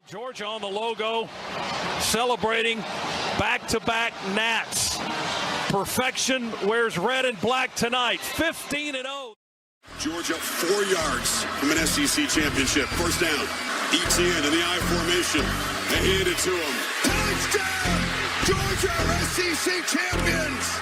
Georgia on the logo, celebrating back-to-back Nats. Perfection wears red and black tonight, 15-0. Georgia 4 yards from an SEC championship. First down, ETN in the I formation. They hand it to him. Touchdown! Georgia SEC champions!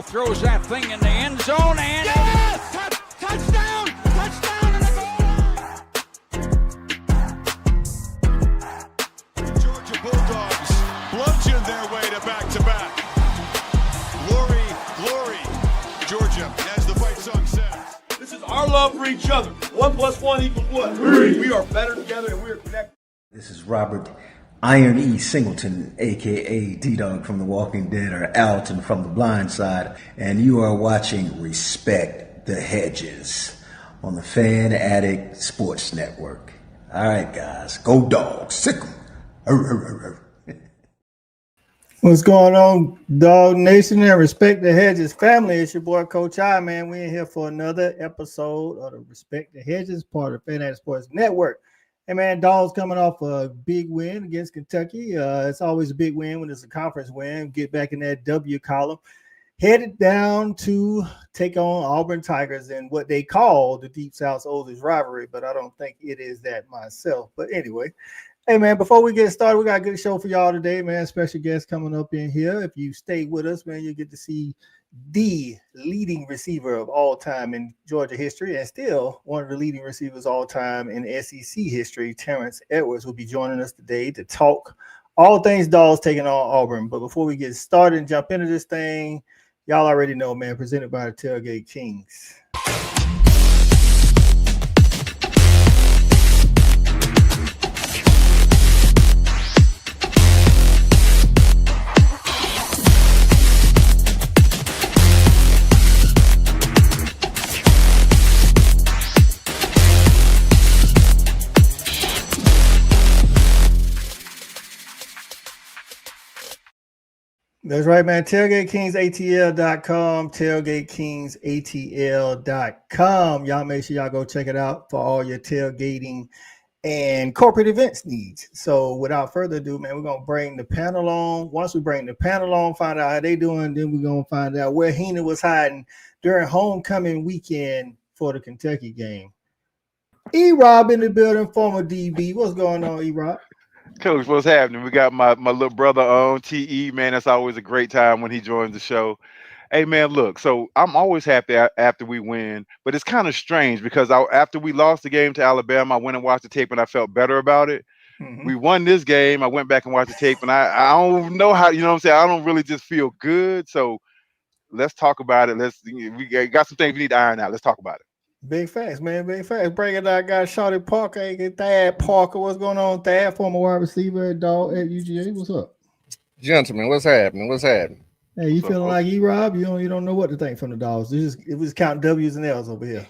Throws that thing in the end zone and yes! Touchdown! Touchdown and a goal line! Georgia Bulldogs bludgeon their way to back-to-back. Glory, Georgia, as the fight song says. This is our love for each other. 1 + 1 = what? 3. We are better together and we are connected. This is Robert Iron E. Singleton, a.k.a. D-Dog from The Walking Dead, or Alton from The Blind Side, and you are watching Respect the Hedges on the Fan Addict Sports Network. All right, guys, go Dogs, sick 'em. What's going on, Dog Nation and Respect the Hedges family? It's your boy, Coach I, man. We're in here for another episode of the Respect the Hedges, part of the Fan Addict Sports Network. Hey, man, Dawgs coming off a big win against Kentucky. It's always a big win when it's a conference win. Get back in that W column. Headed down to take on Auburn Tigers in what they call the Deep South's oldest rivalry, but I don't think it is that myself. But anyway, hey, man, before we get started, we got a good show for y'all today, man. Special guest coming up in here. If you stay with us, man, you'll get to see the leading receiver of all time in Georgia history and still one of the leading receivers all time in SEC history. Terrence Edwards will be joining us today to talk all things Dawgs taking on Auburn. But before we get started and jump into this thing, y'all already know, man, presented by the Tailgate Kings. That's right, man. TailgateKingsATL.com, TailgateKingsATL.com. Y'all make sure y'all go check it out for all your tailgating and corporate events needs. So without further ado, man, we're going to bring the panel on. Once we bring the panel on, find out how they doing, then we're going to find out where Hina was hiding during homecoming weekend for the Kentucky game. E-Rob in the building, former DB. What's going on, E-Rob? Coach, what's happening? We got my little brother on, TE, man. That's always a great time when he joins the show. Hey, man, look, so I'm always happy after we win, but it's kind of strange because after we lost the game to Alabama, I went and watched the tape and I felt better about it. Mm-hmm. We won this game. I went back and watched the tape and I don't know how, you know what I'm saying? I don't really just feel good. So let's talk about it. We got some things we need to iron out. Let's talk about it. Big facts, man. Big facts. Bring it out, guy. Shawty Parker, aka Thad Parker. What's going on, Thad? Former wide receiver at UGA. What's up, gentlemen? What's happening? Hey, you feeling like E-Rob? You don't know what to think from the Dogs. It was counting W's and L's over here.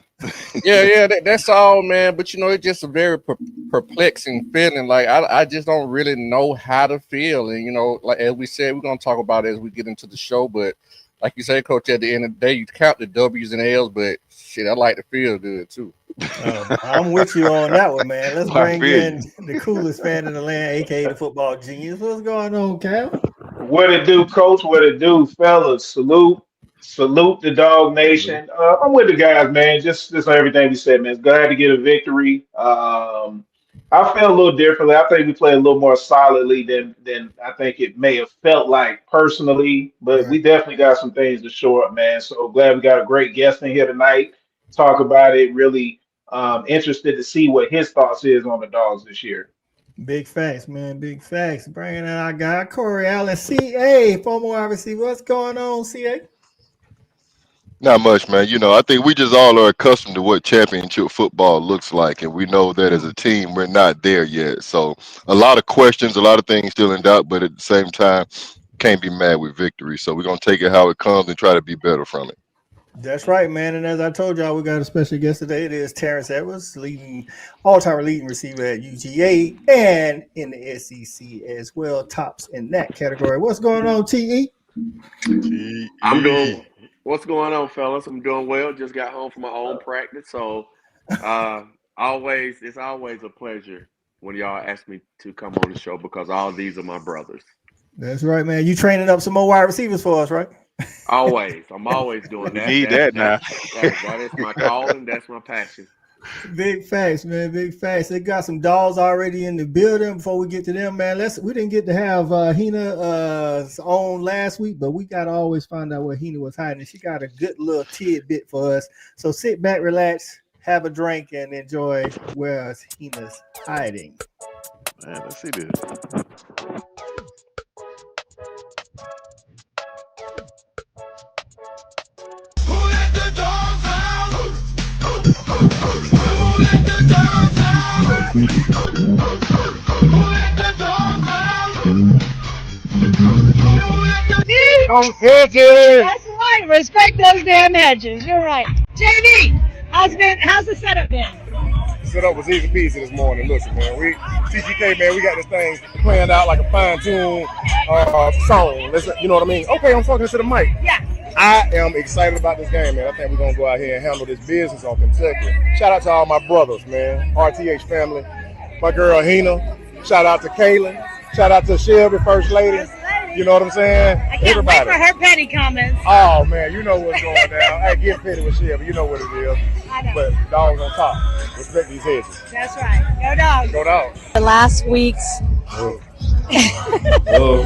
yeah, that's all, man. But it's just a very perplexing feeling. Like I just don't really know how to feel. And like as we said, we're gonna talk about it as we get into the show. But like you say, Coach, at the end of the day, you count the W's and L's, but shit, I like to feel good too. I'm with you on that one, man. Let's bring in the coolest fan in the land, aka the football genius. What's going on, Cal? What it do, Coach? What it do, fellas? Salute the Dog Nation. I'm with the guys, man. Just everything we said, man. Glad to get a victory. I feel a little differently. I think we played a little more solidly than I think it may have felt like personally, but we definitely got some things to show up, man. So glad we got a great guest in here tonight. Talk about it. Really interested to see what his thoughts is on the Dogs this year. Big facts, man. Big facts. Bringing in our guy, Corey Allen, CA, former wide receiver. What's going on, CA? Not much, man. I think we just all are accustomed to what championship football looks like, and we know that as a team, we're not there yet. So a lot of questions, a lot of things still in doubt, but at the same time, can't be mad with victory. So we're gonna take it how it comes and try to be better from it. That's right, man. And as I told y'all, we got a special guest today. It is Terrence Edwards, all-time leading receiver at UGA and in the SEC as well, tops in that category. What's going on, TE? I'm doing. What's going on, fellas? I'm doing well. Just got home from my own practice, so it's always a pleasure when y'all ask me to come on the show because all these are my brothers. That's right, man. You training up some more wide receivers for us, right? Always. I'm always doing that. Need that now. That is my calling. That's my passion. Big facts, man. Big facts. They got some Dawgs already in the building. Before we get to them, man, we didn't get to have Hina on last week, but we got to always find out where Hina was hiding. She got a good little tidbit for us. So sit back, relax, have a drink, and enjoy where Hina's hiding. Man, let's see this. That's right. Respect those damn hedges. You're right. JD, how's the setup been? Setup was easy peasy this morning. Listen, man, TGK, man, we got this thing planned out like a fine-tuned song. You know what I mean? Okay, I'm talking to the mic. Yeah. I am excited about this game, man. I think we're going to go out here and handle this business on Kentucky. Shout out to all my brothers, man. RTH family. My girl, Hina. Shout out to Kaylin. Shout out to Shelby, First Lady. You know what I'm saying? I can't wait for her petty comments. Oh, man, you know what's going down. Hey, get petty with Shelby. You know what it is. I know. But Dawgs on top. Respect these hedges. That's right. Go Dawgs. Go Dawgs. The last week's. We're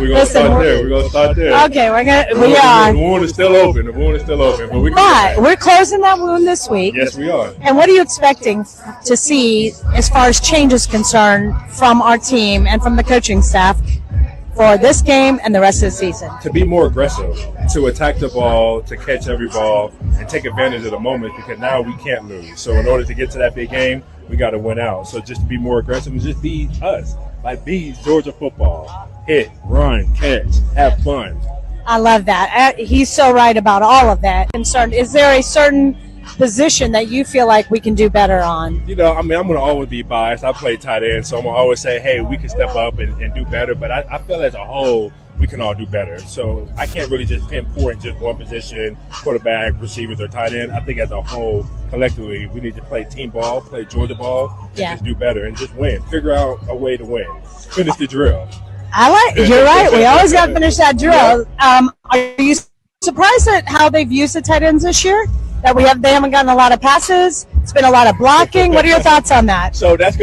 gonna start there. We're gonna start there. Okay, we are. The wound is still open. The wound is still open, but we're closing that wound this week. Yes, we are. And what are you expecting to see as far as change is concerned from our team and from the coaching staff for this game and the rest of the season? To be more aggressive, to attack the ball, to catch every ball, and take advantage of the moment because now we can't lose. So in order to get to that big game, we got to win out. So just to be more aggressive and just be us. Like be Georgia football. Hit, run, catch, have fun. I love that. He's so right about all of that. Concerned, is there a certain position that you feel like we can do better on? You know, I mean, I'm going to always be biased. I play tight end, so I'm going to always say, hey, we can step up and do better. But I feel as a whole, we can all do better. So I can't really just pinpoint just one position, quarterback, receivers, or tight end. I think as a whole, collectively, we need to play team ball, play Georgia ball, and just do better and just win. Figure out a way to win. Finish the drill. You're right. We always got to finish that drill. Yeah. Are you surprised at how they've used the tight ends this year? That they haven't gotten a lot of passes. It's been a lot of blocking. What are your thoughts on that? So that's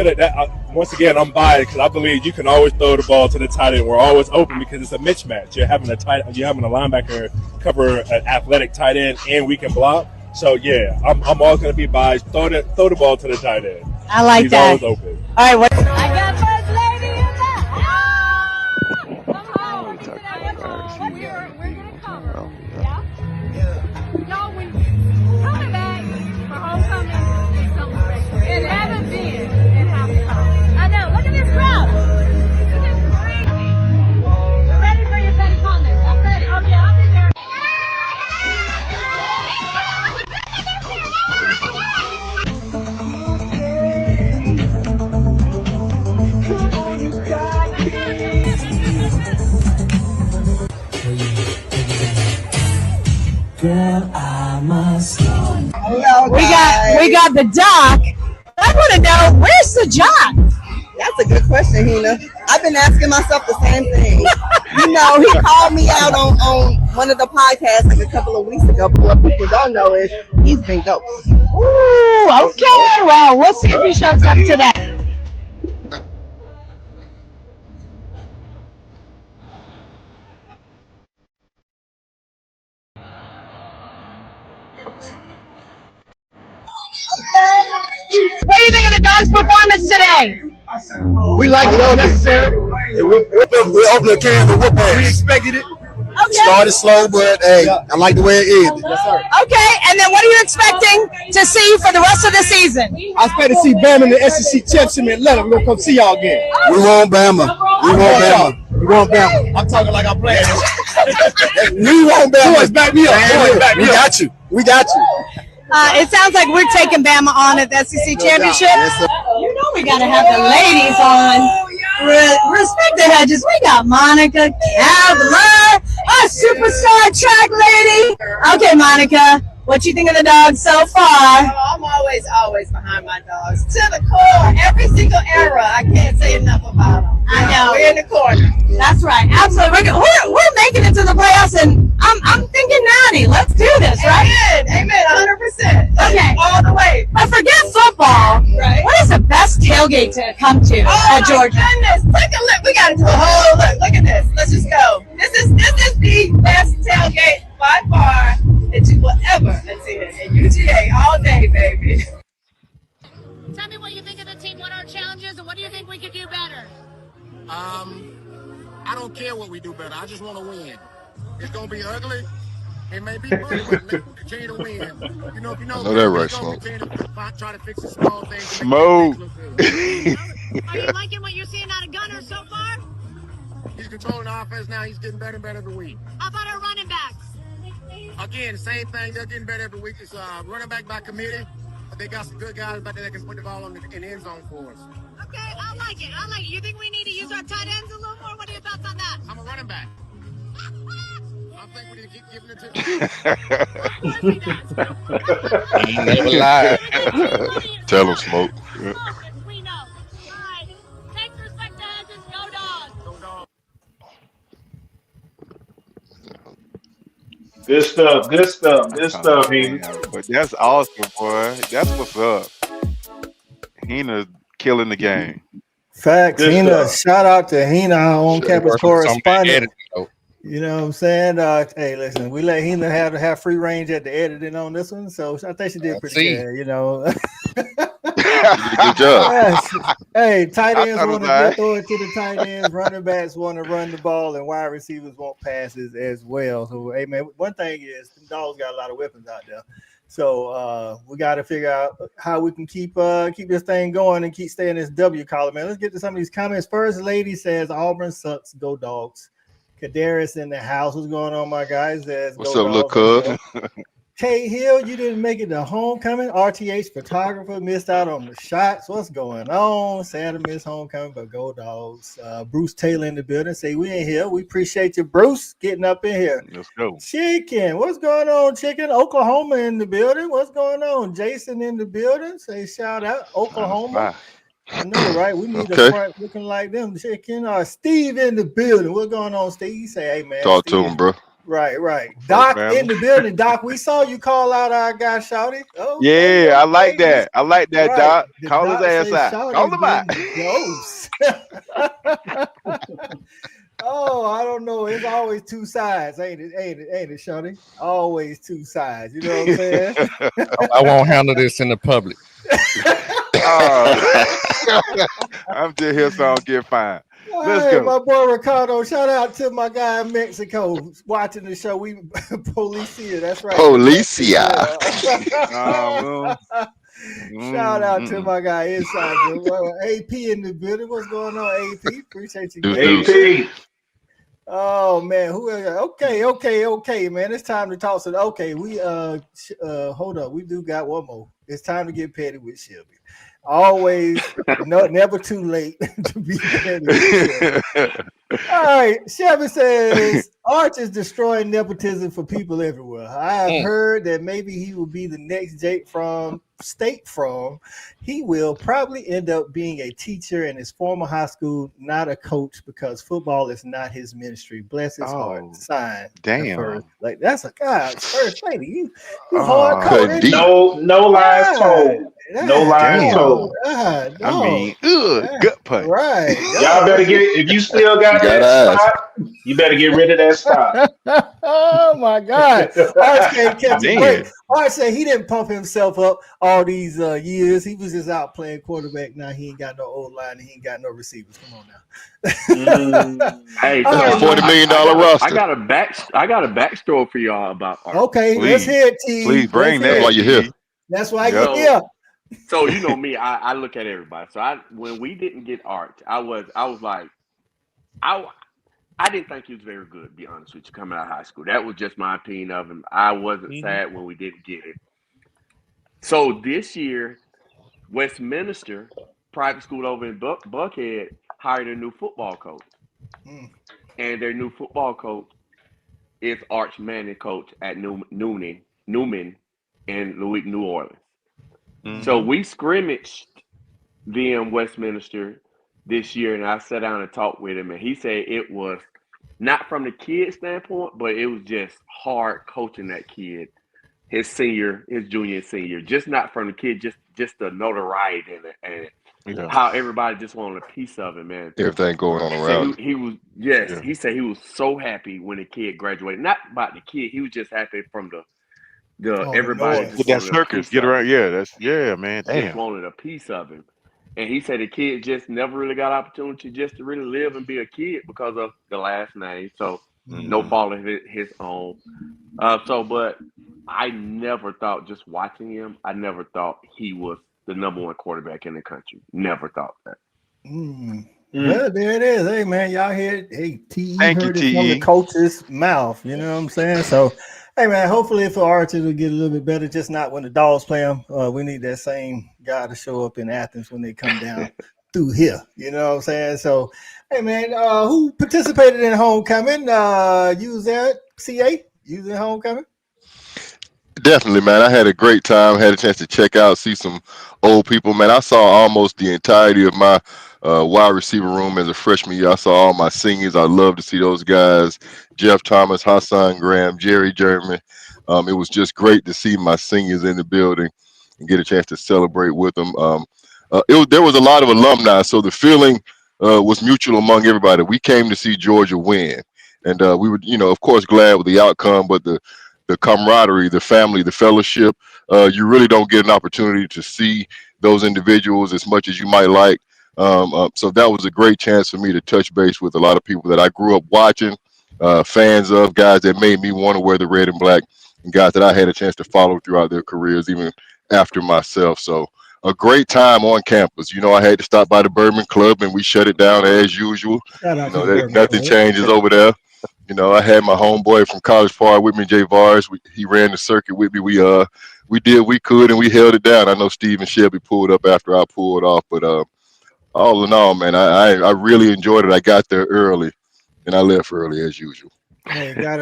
once again, I'm biased because I believe you can always throw the ball to the tight end. We're always open because it's a mismatch. You're having a linebacker cover an athletic tight end, and we can block. So yeah, I'm always going to be biased. Throw the ball to the tight end. I like He's that. Always open. All right. I got first lady in the Y'all, when coming back for homecoming is something special. It hasn't been in half. I know. Look at this crowd. This is crazy. You're ready for your petty comments. I'm ready. Oh yeah, I'll be there. Girl, I must know. We got the doc. I want to know, where's the jock? That's a good question, Hina. I've been asking myself the same thing. You know, he called me out on one of the podcasts like a couple of weeks ago, but what people don't know is he's been ghost. Ooh, okay. Well, we'll see if he shows up today. What do you think of the Dogs' performance today? We like it all necessary. We opened the can with whoop ass. We expected it. Okay. Started slow, but hey, I like the way it ended. Yes, sir. Okay, and then what are you expecting to see for the rest of the season? I expect to see Bama in the SEC championship in Atlanta. We're gonna come see y'all again. We want Bama. We want Bama. You want Bama? I'm talking like I'm playing. We want Bama. Boys, back me up. Boys, back me up. Got you. We got you. It sounds like we're taking Bama on at the SEC Championship. Yes, sir. You know we got to have the ladies on. Respect the Hedges. We got Monica Cavler, a superstar track lady. Okay, Monica, what you think of the Dogs so far? I'm always behind my dogs. To the core, every single era. I can't say enough about them. I know. We're in the corner. That's right. Absolutely. We're making it to the playoffs, and I'm thinking 90. Let's do this, right? Amen. 100%. Okay. All the way. But forget football. Right. What is the best tailgate to come to at Georgia? Goodness. Take a look. We got to do a whole look. Look at this. Let's just go. This is the best tailgate by far that you will ever attend at UGA all day, baby. Tell me what you think of the team. What are our challenges, and what do you think we could do better? I don't care what we do better. I just want to win. It's gonna be ugly. It may be fun, but let's continue to win. You know, if you know, I know that right, Smoke. Try to fix the small things. Smoke. Are you liking what you're seeing out of Gunner so far? He's controlling the offense now. He's getting better and better every week. How about our running backs? Again, same thing. They're getting better every week. It's running back by committee. They got some good guys back there that can put the ball in the end zone for us. Okay, I like it. You think we need to use our tight ends a little more? What are your thoughts on that? I'm a running back. I think we need to keep giving it to He never lied. Tell him, Smoke. We know. All right. Thanks, Respect the Hedges. Go Dogs. Go Dogs. Good stuff, Hina. But that's awesome, boy. That's what's up. Hina killing the game. Facts. Good Hina, stuff. shout out to Hina, our own campus Working on some correspondent. editing, though. You know what I'm saying? Hey, listen, we let Hina have free range at the editing on this one, so I think she did pretty good. You know. Good job. Yes. Hey, tight ends thought it want was to all right. throw it to the tight ends, running backs want to run the ball, and wide receivers want passes as well. So, hey, man, one thing is the Dogs got a lot of weapons out there. So we got to figure out how we can keep this thing going and keep staying this W column, man. Let's get to some of these comments. First lady says Auburn sucks. Go Dogs. Kadaris in the house. What's going on, my guys? Says, What's go up, little Dogs. cuz? Kate Hill, you didn't make it to homecoming. RTH photographer missed out on the shots. What's going on? Santa missed homecoming, but go Dogs. Bruce Taylor in the building. Say we ain't here. We appreciate you, Bruce, getting up in here. Let's go. Chicken, what's going on, Chicken? Oklahoma in the building. What's going on? Jason in the building. Say shout out Oklahoma. I know, right? We need a front looking like them. Chicken. Steve in the building. What's going on, Steve? Say, hey man. Talk Steve. to him, bro. Right. Doc in the building. Doc, we saw you call out our guy, Shouty. Oh, Yeah, I like that. I like that, Right. Doc. The Call Doc his ass say out. Shouty Call him out. been ghost. Oh, I don't know. It's always two sides, ain't it, Shouty? Always two sides. You know what I'm saying? I won't handle this in the public. I'm just here so I don't get fined. Let's Hey, go. my boy Ricardo. Shout out to my guy in Mexico watching the show. We Policia. That's right. Policia. Shout out to my guy inside. AP in the building. What's going on, AP? Appreciate you. AP. Oh man, who? Okay, man. It's time to talk. So we hold up. We do got one more. It's time to get petty with Shelby. Always, never too late to be petty with Shelby. All right, Shelby says Arch is destroying nepotism for people everywhere. I have heard that maybe he will be the next Jake from State Farm. He will probably end up being a teacher in his former high school, not a coach, because football is not his ministry. Bless his heart. Sign. Damn. Like that's a guy's first lady. You hardcore. No lies told. No lies told. God, I mean, gut punch. Right. Y'all better get, if you still got that spot, you better get rid of that spot. Oh my God. Arch can't catch a break. Arch said he didn't pump himself up all these years. He was just out playing quarterback. Now he ain't got no old line and he ain't got no receivers. Come on now. Hey, $40 million roster. I got a backstory for y'all about Arch. Okay, let's hear it, T. Please bring that. That's why you're here. That's why you're here. So you know me, I look at everybody. So when we didn't get Arch, I was like, I didn't think he was very good, to be honest with you, coming out of high school. That was just my opinion of him. I wasn't sad when we didn't get it. So this year, Westminster, private school over in Buckhead, hired a new football coach. And their new football coach is Arch Manning coach at Newman in New Orleans. So we scrimmaged them Westminster this year, and I sat down and talked with him, and he said it was not from the kid standpoint, but it was just hard coaching that kid, his junior and senior, just not from the kid, just the notoriety and how everybody just wanted a piece of it, man. Everything going on around. He was he said he was so happy when the kid graduated. Not about the kid, he was just happy from everybody just Get that wanted a circus, piece get of around. it. Yeah, man. Just Damn. wanted a piece of him. And he said the kid just never really got opportunity just to really live and be a kid because of the last name. So no fault of his own. But I never thought, just watching him, I never thought he was the #1 quarterback in the country. Never thought that. Well, there it is. Hey, man, y'all heard TE Thank you, heard it from the TE. coach's mouth. You know what I'm saying? So, hey, man, hopefully for Archie it'll get a little bit better, just not when the Dogs play them. We need that same guy to show up in Athens when they come down through here. You know what I'm saying? So, hey, man, who participated in homecoming? You was there, CA? You was in homecoming? Definitely, man. I had a great time. Had a chance to check out, see some old people. Man, I saw almost the entirety of my wide receiver room as a freshman year. I saw all my seniors. I love to see those guys: Jeff Thomas, Hassan Graham, Jerry Jeremy. It was just great to see my seniors in the building and get a chance to celebrate with them. There was a lot of alumni, so the feeling was mutual among everybody. We came to see Georgia win, and we were, of course, glad with the outcome, but the camaraderie, the family, the fellowship, you really don't get an opportunity to see those individuals as much as you might like. So that was a great chance for me to touch base with a lot of people that I grew up watching, fans of, guys that made me want to wear the red and black, and guys that I had a chance to follow throughout their careers, even after myself. So a great time on campus. I had to stop by the Bourbon Club, and we shut it down as usual. Nothing changes over there. I had my homeboy from College Park with me, Jay Vars. He ran the circuit with me. We did what we could, and we held it down. I know Steve and Shelby pulled up after I pulled off, but all in all, man, I really enjoyed it. I got there early, and I left early as usual. Hey, got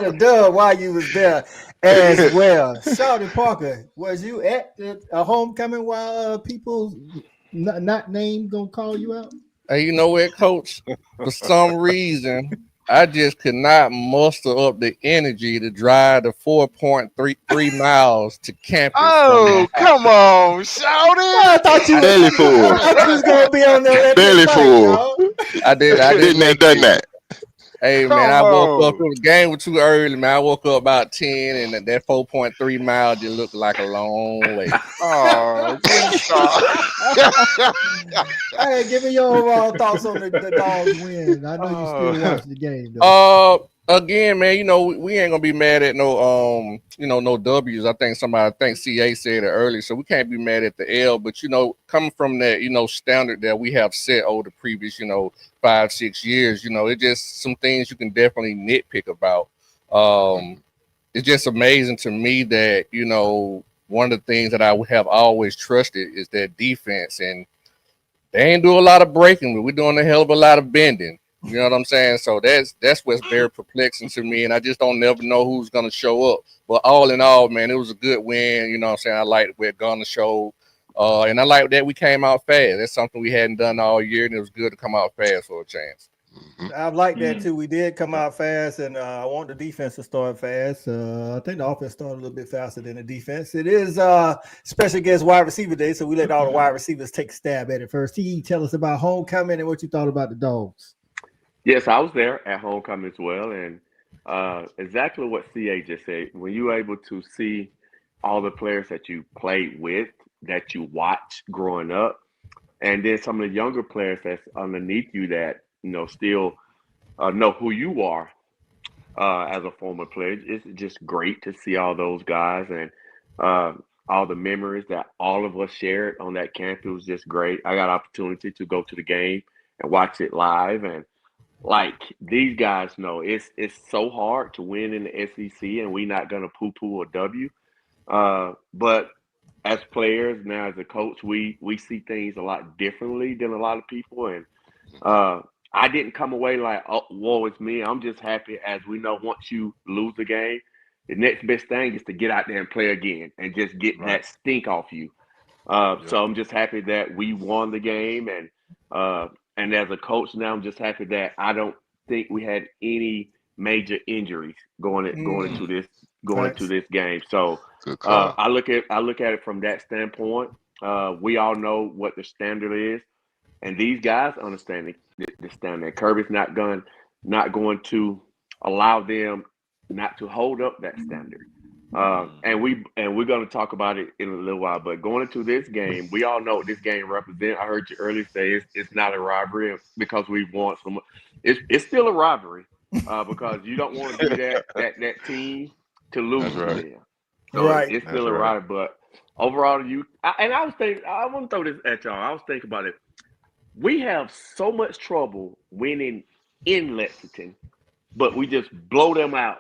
a dub while you was there as well. Shawty Parker, was you at a homecoming while people not named gonna call you out? Hey, you know what, Coach? For some reason, I just could not muster up the energy to drive the 4.33 miles to campus. Oh, come on, shout it! I thought you was gonna be on there. Belly full. I didn't have done that. Hey, man, I woke up. The game was too early, man. I woke up about 10, and that 4.3 miles just looked like a long way. Oh, hey, give me your overall thoughts on the Dogs win. I know you still watch the game, though. Again, man, we ain't gonna be mad at no no W's. I think CA said it earlier, so we can't be mad at the L. But coming from that standard that we have set over the previous 5-6 years, it's just some things you can definitely nitpick about. It's just amazing to me that one of the things that I have always trusted is that defense, and they ain't do a lot of breaking, but we're doing a hell of a lot of bending. You know what I'm saying? So that's what's very perplexing to me, and I just don't never know who's gonna show up. But all in all, man, it was a good win. You know what I'm saying? I like where Gunner showed, and I like that we came out fast. That's something we hadn't done all year, and it was good to come out fast for a chance. I like that too. We did come out fast, and I want the defense to start fast. I think the offense started a little bit faster than the defense. It is especially against wide receiver day, so we let all the wide receivers take a stab at it first. Tell us about homecoming and what you thought about the Dogs. Yes, I was there at homecoming as well, and exactly what CA just said. When you're able to see all the players that you played with, that you watched growing up, and then some of the younger players that's underneath you that still know who you are as a former player, it's just great to see all those guys and all the memories that all of us shared on that campus. Was just great. I got opportunity to go to the game and watch it live. And like these guys know, it's so hard to win in the SEC, and we're not gonna poo-poo a W. But as players now, as a coach, we see things a lot differently than a lot of people. And I didn't come away like, oh, woe is me. I'm just happy, as we know, once you lose the game, the next best thing is to get out there and play again and just get that stink off you. So I'm just happy that we won the game, and as a coach now, I'm just happy that I don't think we had any major injuries going into this game. So I look at it from that standpoint. We all know what the standard is, and these guys understand the standard. Kirby's not going to allow them not to hold up that standard. And we're going to talk about it in a little while. But going into this game, we all know what this game represents. I heard you earlier say it's not a rivalry because we won some. It's still a rivalry because you don't want to be that team to lose to them. So it's still a rivalry. But overall, I was thinking, I want to throw this at y'all. I was thinking about it. We have so much trouble winning in Lexington, but we just blow them out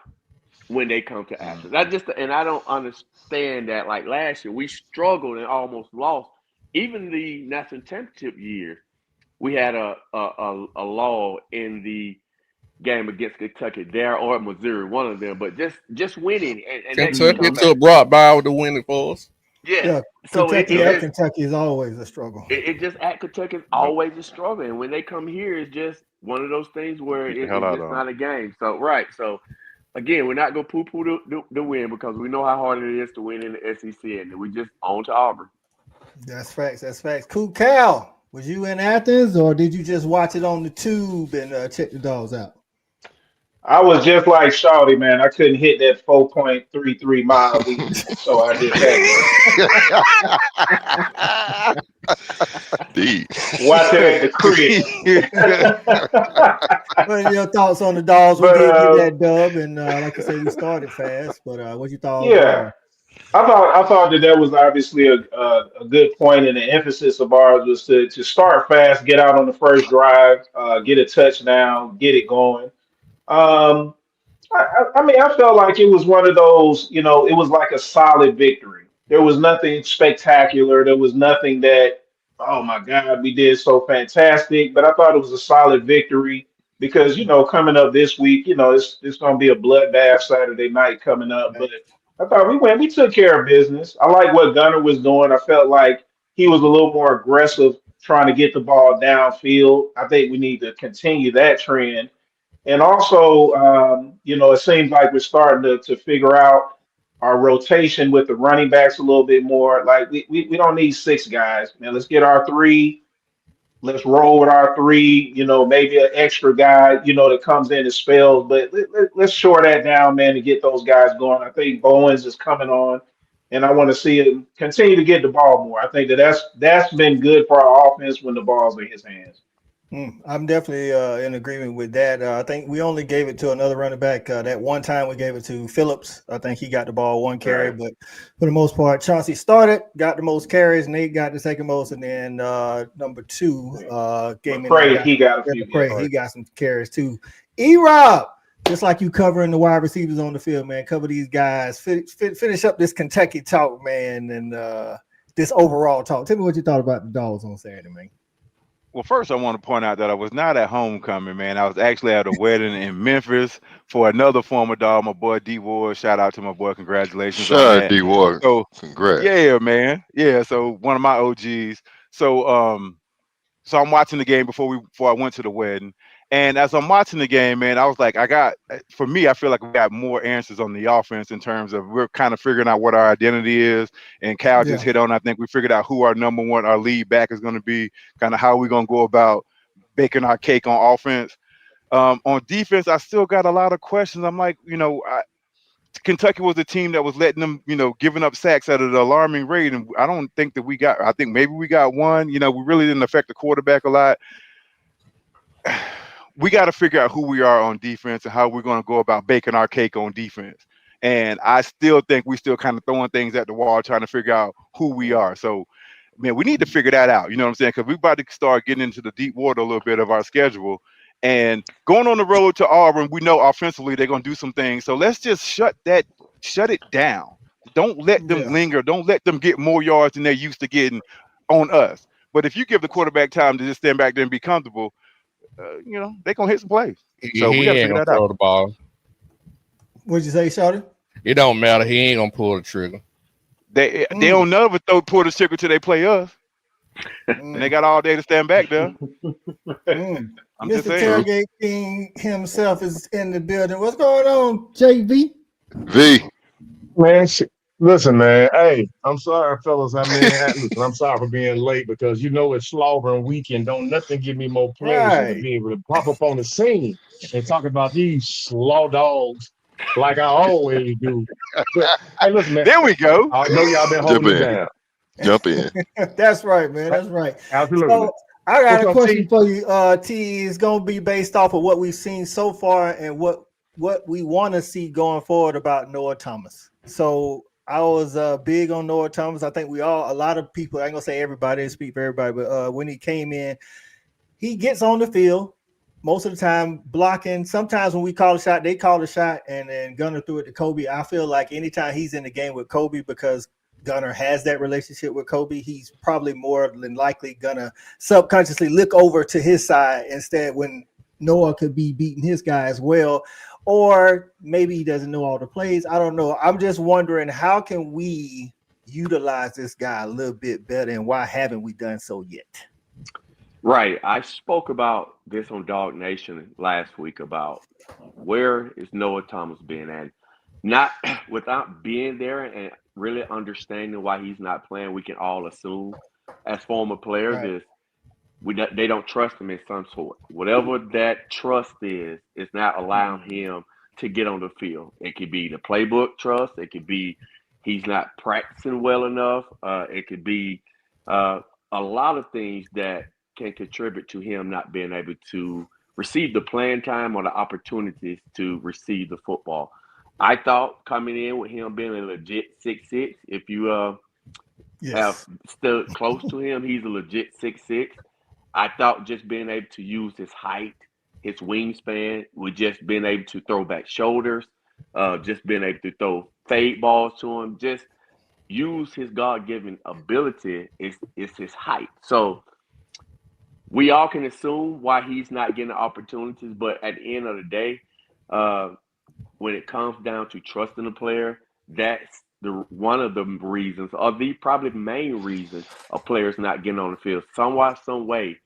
when they come to Athens. I don't understand that. Like last year, we struggled and almost lost. Even the national championship year, we had a law in the game against Kentucky there or Missouri, one of them. But just winning and Kentucky took brought by the winning for us. Yeah. So Kentucky is always a struggle. It just at Kentucky is always a struggle, and when they come here, it's just one of those things where it's just not a game. So So again, we're not gonna poo-poo the win because we know how hard it is to win in the SEC, and we just on to Auburn. That's facts. Cool. Cal, was you in Athens or did you just watch it on the tube and check the Dogs out? I was just like Shawty, man. I couldn't hit that 4.33 mile week, so I just had to watch it at the crib. What are your thoughts on the Dogs? We did get that dub, and like I said, we started fast. But what you thought? Yeah, I thought that was obviously a good point, and the emphasis of ours was to start fast, get out on the first drive, get a touchdown, get it going. I mean, I felt like it was one of those, it was like a solid victory. There was nothing spectacular. There was nothing that, oh my God, we did so fantastic. But I thought it was a solid victory because, coming up this week, it's going to be a bloodbath Saturday night coming up. But I thought we took care of business. I like what Gunner was doing. I felt like he was a little more aggressive trying to get the ball downfield. I think we need to continue that trend. And also, it seems like we're starting to figure out our rotation with the running backs a little bit more. Like we don't need 6 guys, man. Let's get our 3. Let's roll with our 3. Maybe an extra guy, that comes in and spells. But let's shore that down, man, and get those guys going. I think Bowens is coming on, and I want to see him continue to get the ball more. I think that's been good for our offense when the ball's in his hands. I'm definitely in agreement with that. I think we only gave it to another running back. That one time we gave it to Phillips. I think he got the ball 1 carry, but for the most part, Chauncey started, got the most carries. Nate got the second most, and then number 2 he got a few. He got some carries too. E-Rob, just like you covering the wide receivers on the field, man. Cover these guys. Finish up this Kentucky talk, man, and this overall talk. Tell me what you thought about the Dogs on Saturday, man. Well, first I want to point out that I was not at homecoming, man. I was actually at a wedding in Memphis for another former Dog, my boy D Ward. Shout out to my boy, congratulations. Shout out D Ward. So congrats. Yeah, man. Yeah, so one of my OGs. So I'm watching the game before I went to the wedding. And as I'm watching the game, man, I was like, I feel like we got more answers on the offense in terms of we're kind of figuring out what our identity is. And Cal just hit on, I think we figured out who our number one, our lead back is going to be, kind of how we're going to go about baking our cake on offense. On defense, I still got a lot of questions. I'm like, Kentucky was a team that was letting them, giving up sacks at an alarming rate. And I don't think that I think maybe we got one. We really didn't affect the quarterback a lot. We got to figure out who we are on defense and how we're going to go about baking our cake on defense. And I still think we still kind of throwing things at the wall, trying to figure out who we are. So man, we need to figure that out. You know what I'm saying? Because we're about to start getting into the deep water a little bit of our schedule. And going on the road to Auburn, we know offensively they're going to do some things. So let's just shut it down. Don't let them linger. Don't let them get more yards than they're used to getting on us. But if you give the quarterback time to just stand back there and be comfortable, you know, they're going to hit some plays. So we got to figure that out. The ball. What'd you say, Shawty? It don't matter. He ain't going to pull the trigger. They don't never pull the trigger till they play us. And they got all day to stand back there. I'm just Mr. saying. Tailgate King himself is in the building. What's going on, JV? V. Man, listen, man. Hey, I'm sorry, fellas. I mean, listen, I'm sorry for being late because you know it's slobbering weekend. Don't nothing give me more pleasure than to be able to pop up on the scene and talk about these slaw dogs like I always do. But, hey, listen, man. There we go. I know y'all been holding it down. Jump in. That's right, man. That's right. Absolutely. So I got a What's up, question T? for you. T, is going to be based off of what we've seen so far and what we want to see going forward about Noah Thomas. So I was big on Noah Thomas. I think a lot of people, I ain't going to say everybody, I speak for everybody, but when he came in, he gets on the field most of the time blocking. Sometimes when we call a shot, they call a shot, and then Gunner threw it to Kobe. I feel like anytime he's in the game with Kobe, because Gunner has that relationship with Kobe, he's probably more than likely gonna subconsciously look over to his side instead when Noah could be beating his guy as well. Or maybe he doesn't know all the plays. I don't know. I'm just wondering, how can we utilize this guy a little bit better, and why haven't we done so yet? Right. I spoke about this on Dog Nation last week about where is Noah Thomas being at. Not without being there and really understanding why he's not playing, we can all assume as former players they don't trust him in some sort. Whatever that trust is not allowing him to get on the field. It could be the playbook trust. It could be he's not practicing well enough. It could be a lot of things that can contribute to him not being able to receive the playing time or the opportunities to receive the football. I thought coming in with him being a legit 6'6", if you have stood close to him, he's a legit 6'6". I thought just being able to use his height, his wingspan, with just being able to throw back shoulders, just being able to throw fade balls to him, just use his God-given ability is his height. So we all can assume why he's not getting opportunities, but at the end of the day, when it comes down to trusting a player, that's one of the reasons, or the probably main reason, a player's not getting on the field. Somewhat, some way,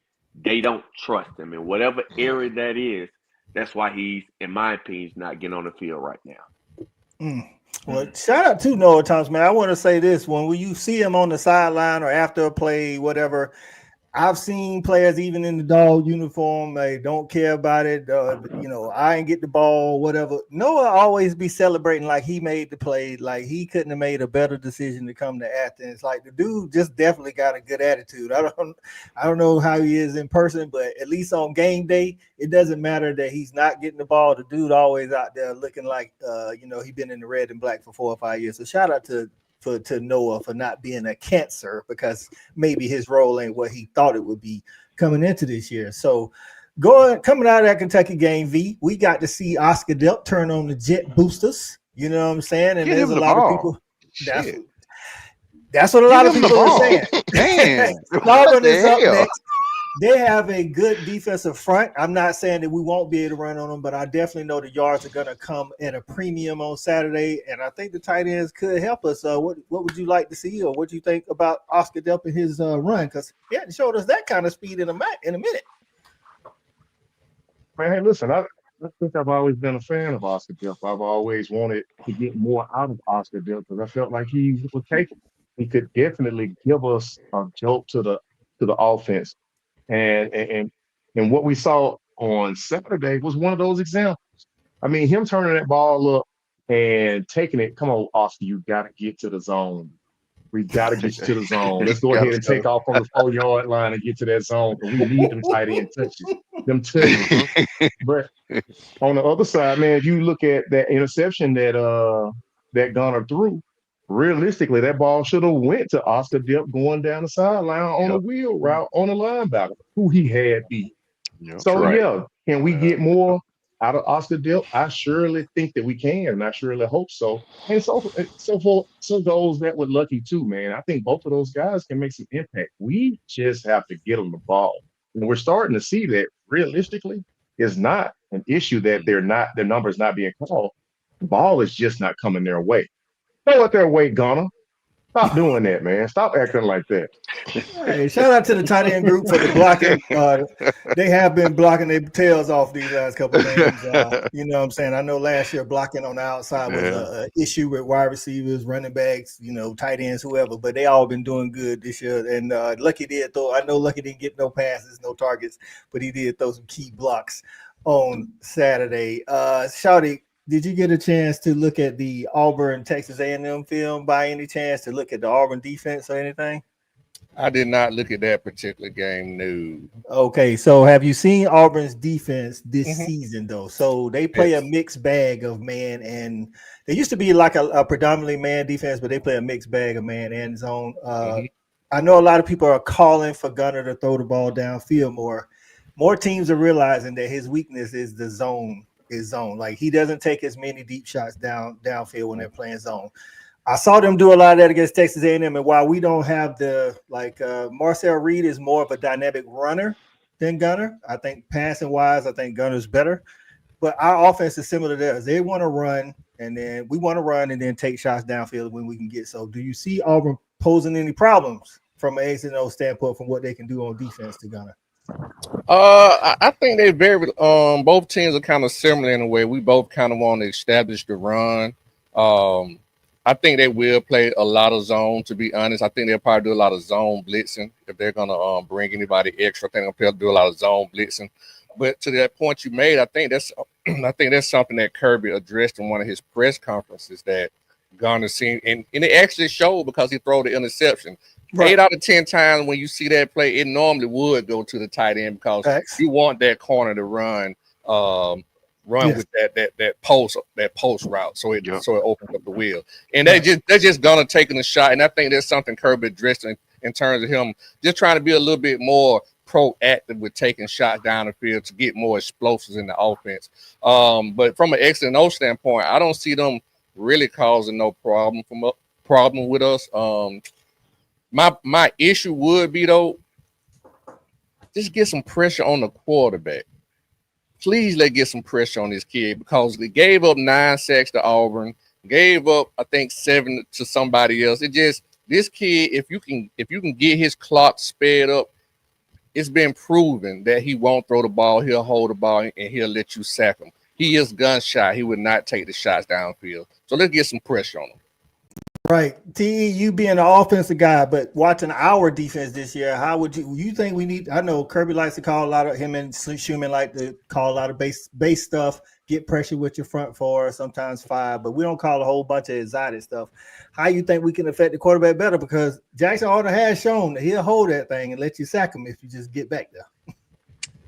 they don't trust him. In whatever area that is, that's why he's, in my opinion, not getting on the field right now. Well, shout out to Noah Thomas, man. I want to say this. When you see him on the sideline or after a play, whatever, I've seen players even in the dog uniform, they don't care about it. I ain't get the ball, whatever. Noah always be celebrating like he made the play, like he couldn't have made a better decision to come to Athens. Like the dude just definitely got a good attitude. I don't know how he is in person, but at least on game day, it doesn't matter that he's not getting the ball. The dude always out there looking like he been in the red and black for 4 or 5 years. So shout out to Noah for not being a cancer, because maybe his role ain't what he thought it would be coming into this year. So coming out of that Kentucky game, V, we got to see Oscar Delp turn on the jet boosters. You know what I'm saying? And there's a lot of people. That's what a lot of people are saying. Damn. Auburn is up next. They have a good defensive front. I'm not saying that we won't be able to run on them, but I definitely know the yards are going to come at a premium on Saturday, and I think the tight ends could help us. What would you like to see, or what do you think about Oscar Delp and his run? Because he hadn't showed us that kind of speed in a minute. Man, hey, listen, I think I've always been a fan of Oscar Delp. I've always wanted to get more out of Oscar Delp because I felt like he was capable. He could definitely give us a jolt to the offense. And what we saw on Saturday was one of those examples. I mean, him turning that ball up and taking it. Come on, Oscar, you got to get to the zone. We got to get you to the zone. Let's go ahead and take off from the 4-yard line and get to that zone, because we need them tight end touches. Them touches. But on the other side, man, if you look at that interception that Gunner threw, realistically, that ball should have went to Oscar Dip going down the sideline on a Yep. wheel route on a linebacker who he had beat. Yep. So Right. yeah, can we get more out of Oscar Dip? I surely think that we can, and I surely hope so. And so goes that with Lucky too, man. I think both of those guys can make some impact. We just have to get them the ball, and we're starting to see that realistically is not an issue that their numbers not being called. The ball is just not coming their way. Throw it their way, Gunner. Stop doing that, man. Stop acting like that. Hey, shout out to the tight end group for the blocking. They have been blocking their tails off these last couple of games. You know what I'm saying? I know last year blocking on the outside was an issue with wide receivers, running backs, tight ends, whoever, but they all been doing good this year. And Lucky did throw. I know Lucky didn't get no passes, no targets, but he did throw some key blocks on Saturday. Shawty, did you get a chance to look at the Auburn Texas A&M film by any chance, to look at the Auburn defense or anything? I did not look at that particular game, no. Okay, so have you seen Auburn's defense this season, though? So they play a mixed bag of man, and they used to be like a predominantly man defense, but they play a mixed bag of man and zone. I know a lot of people are calling for Gunner to throw the ball downfield more. More teams are realizing that his weakness is the zone. Like he doesn't take as many deep shots downfield when they're playing zone. I saw them do a lot of that against Texas A&M, and while we don't have Marcel Reed is more of a dynamic runner than Gunner. I think passing wise, I think Gunner's better. But our offense is similar to theirs. They want to run, and then we want to run and then take shots downfield when we can get. So, do you see Auburn posing any problems from an X and O standpoint from what they can do on defense to Gunner? I think they very both teams are kind of similar in a way. We both kind of want to establish the run. I think they will play a lot of zone, to be honest. I think they'll probably do a lot of zone blitzing if they're gonna bring anybody extra. I think they'll do a lot of zone blitzing. But to that point you made, I think that's something that Kirby addressed in one of his press conferences that Gunner seen, and it actually showed because he threw the interception. Right. 8 out of 10 times when you see that play, it normally would go to the tight end because you want that corner to run with that post route, so it opens up the wheel. And they're just gonna taking a shot, and I think that's something Kirby addressed in terms of him just trying to be a little bit more proactive with taking shots down the field to get more explosives in the offense. But from an X and O standpoint, I don't see them really causing no problem with us. My issue would be though, just get some pressure on the quarterback. Please get some pressure on this kid because they gave up 9 sacks to Auburn, gave up I think 7 to somebody else. This kid, if you can get his clock sped up, it's been proven that he won't throw the ball, he'll hold the ball, and he'll let you sack him. He is gun shy. He would not take the shots downfield. So let's get some pressure on him. Right. TE, you being an offensive guy, but watching our defense this year, how would you think we need? I know Kirby likes to call a lot of him and Schumann like to call a lot of base stuff, get pressure with your front 4, sometimes 5, but we don't call a whole bunch of exotic stuff. How you think we can affect the quarterback better? Because Jackson Arnold has shown that he'll hold that thing and let you sack him if you just get back there.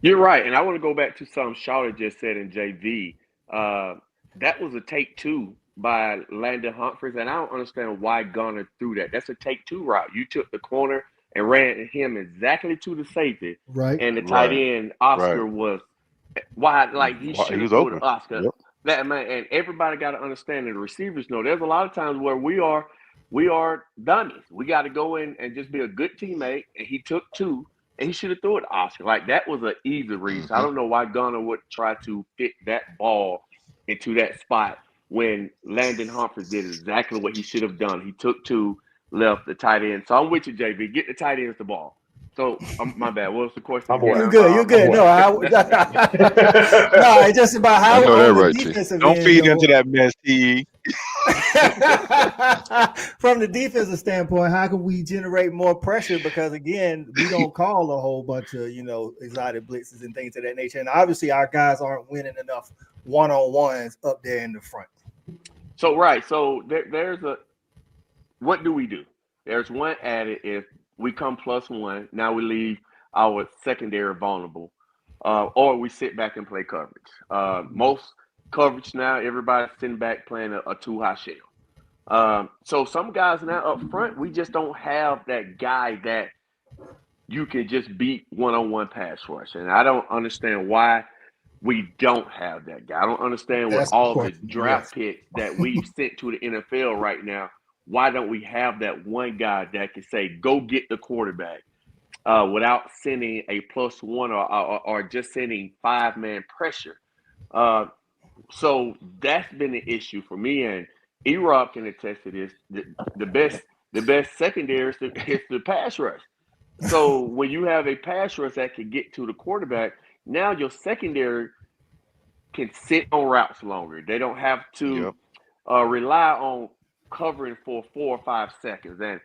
You're right. And I want to go back to something Shawty just said in JV. That was a take 2 by Landon Humphreys, and I don't understand why Gunner threw that. That's a take 2 route. You took the corner and ran him exactly to the safety, right? And the tight end Oscar was wide, like he should have threw to Oscar. Yep. That man, and everybody got to understand, and the receivers know. There's a lot of times where we are dummies. We got to go in and just be a good teammate. And he took 2, and he should have threw it to Oscar. Like that was an easy read. So I don't know why Gunner would try to fit that ball into that spot when Landon Humphreys did exactly what he should have done. He took 2, left the tight end. So I'm with you, JV. Get the tight ends the ball. So my bad. What was the question? You're good. No, it's just about how the defensive don't end, feed into that mess, TE. From the defensive standpoint, how can we generate more pressure? Because again, we don't call a whole bunch of exotic blitzes and things of that nature, and obviously our guys aren't winning enough one-on-ones up there in the front. So there's what do we do? There's one added if we come +1. Now we leave our secondary vulnerable, or we sit back and play coverage. Most coverage now, everybody's sitting back playing a 2-high shell. So some guys now up front, we just don't have that guy that you can just beat one-on-one pass rush. And I don't understand why we don't have that guy. I don't understand with That's the all the question. Yes. draft picks that we've sent to the NFL right now, why don't we have that one guy that can say, go get the quarterback without sending a +1 or just sending 5-man pressure? So that's been an issue for me, and E-Rob can attest to this. The best secondary is the pass rush. So when you have a pass rush that can get to the quarterback, now your secondary can sit on routes longer. They don't have to rely on covering for 4 or 5 seconds. And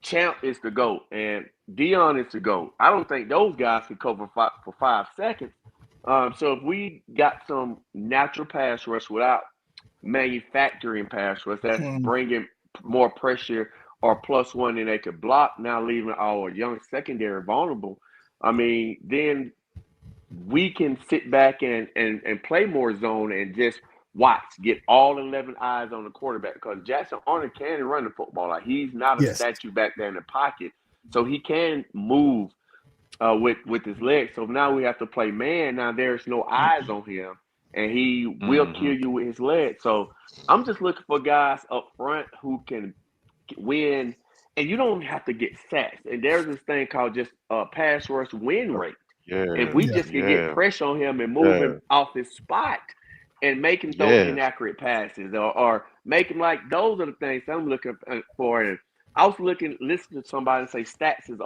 Champ is the GOAT, and Dion is the GOAT. I don't think those guys can cover for 5 seconds. So if we got some natural pass rush without manufacturing pass rush, that's bringing more pressure or +1 than they could block, now leaving our young secondary vulnerable, I mean, then we can sit back and play more zone and just watch, get all 11 eyes on the quarterback, because Jackson Arnold can run the football. Like, he's not a statue back there in the pocket, so he can move with his legs. So now we have to play man. Now there's no eyes on him, and he will kill you with his legs. So I'm just looking for guys up front who can win, and you don't have to get sacks. And there's this thing called just pass rush win rate. If we just can get pressure on him and move him off his spot and make him throw inaccurate passes or make him, like, those are the things I'm looking for. And I was listening to somebody say sacks is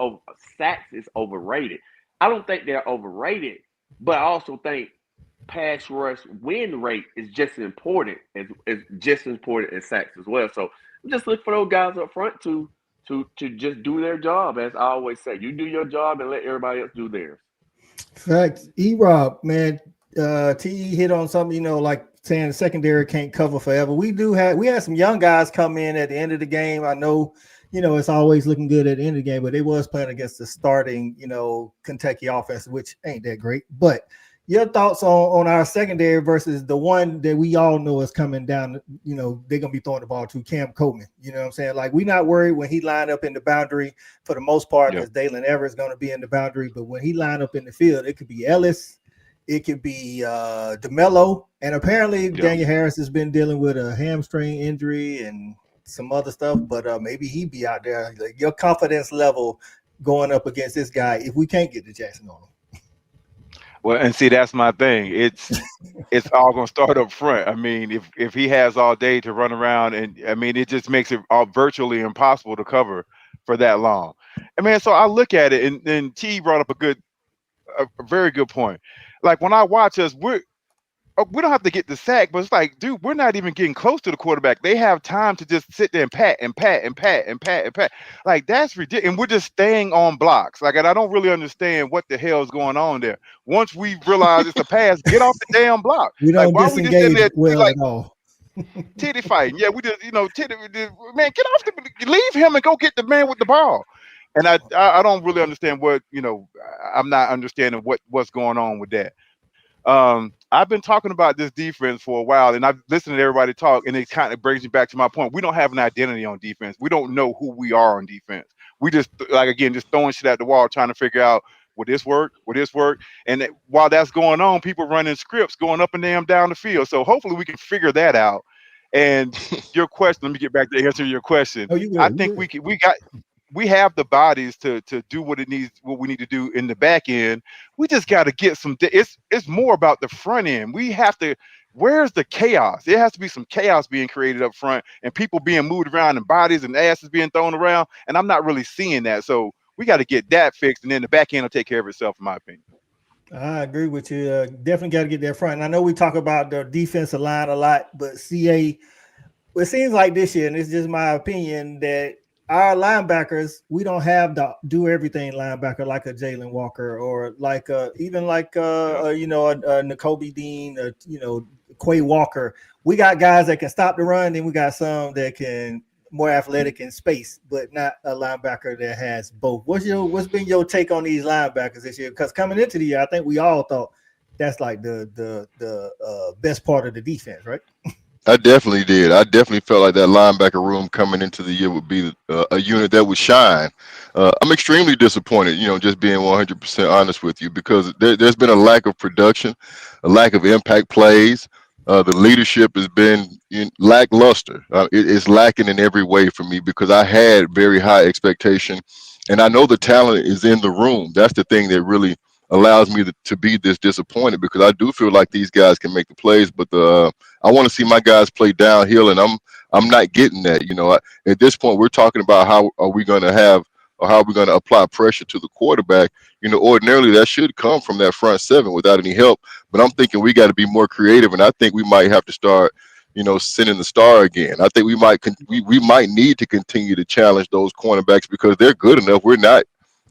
overrated. I don't think they're overrated, but I also think pass rush win rate is just as important as sacks as well. So I'm just looking for those guys up front to just do their job. As I always say, you do your job and let everybody else do theirs. Facts. E-Rob, man, TE hit on something, like saying the secondary can't cover forever. We had some young guys come in at the end of the game. I know, it's always looking good at the end of the game, but they was playing against the starting, Kentucky offense, which ain't that great. But your thoughts on our secondary versus the one that we all know is coming down, they're going to be throwing the ball to Cam Coleman. You know what I'm saying? Like, we're not worried when he lined up in the boundary for the most part, because Dalen Everett is going to be in the boundary. But when he lined up in the field, it could be Ellis, it could be DeMello. And apparently Daniel Harris has been dealing with a hamstring injury and some other stuff, but maybe he'd be out there. Like, your confidence level going up against this guy if we can't get to Jackson on him. Well, and see, that's my thing. It's all gonna start up front. I mean, if he has all day to run around, and I mean, it just makes it all virtually impossible to cover for that long. I mean, so I look at it, and then T brought up a very good point. Like, when I watch us, we don't have to get the sack, but it's like, dude, we're not even getting close to the quarterback. They have time to just sit there and pat and pat and pat and pat and pat. Like, that's ridiculous. And we're just staying on blocks. Like, and I don't really understand what the hell is going on there. Once we realize it's a pass, get off the damn block. We don't disengage there, well like, at all. titty fighting. Yeah, we just, man, get off leave him and go get the man with the ball. And I don't really understand what, I'm not understanding what's going on with that. I've been talking about this defense for a while, and I've listened to everybody talk, and it kind of brings me back to my point. We don't have an identity on defense. We don't know who we are on defense. We just, just throwing shit at the wall, trying to figure out, will this work? Will this work? And while that's going on, people running scripts, going up and down the field. So hopefully we can figure that out. And your question, let me get back to answer your question. I think we have the bodies to do what we need to do in the back end. We just got to get some. It's more about the front end. We have to. Where's the chaos? There has to be some chaos being created up front, and people being moved around, and bodies and asses being thrown around. And I'm not really seeing that. So we got to get that fixed, and then the back end will take care of itself, in my opinion. I agree with you. Definitely got to get that front. And I know we talk about the defensive line a lot, but CA, it seems like this year, and it's just my opinion, that our linebackers, we don't have the do everything linebacker like a Jalen Walker or like even like Nakobe Dean, Quay Walker. We got guys that can stop the run, and we got some that can more athletic in space, but not a linebacker that has both. What's been your take on these linebackers this year? Because coming into the year, I think we all thought that's like the best part of the defense, right? I definitely did. I definitely felt like that linebacker room coming into the year would be a unit that would shine. I'm extremely disappointed, just being 100% honest with you, because there's been a lack of production, a lack of impact plays. The leadership has been lackluster. It's lacking in every way for me because I had very high expectation, and I know the talent is in the room. That's the thing that really allows me to be this disappointed, because I do feel like these guys can make the plays, but I want to see my guys play downhill, and I'm not getting that. At this point, we're talking about how are we going to have, or how are we going to apply pressure to the quarterback. Ordinarily that should come from that front seven without any help, but I'm thinking we got to be more creative, and I think we might have to start, sending the star again. I think we might need to continue to challenge those cornerbacks because they're good enough. We're not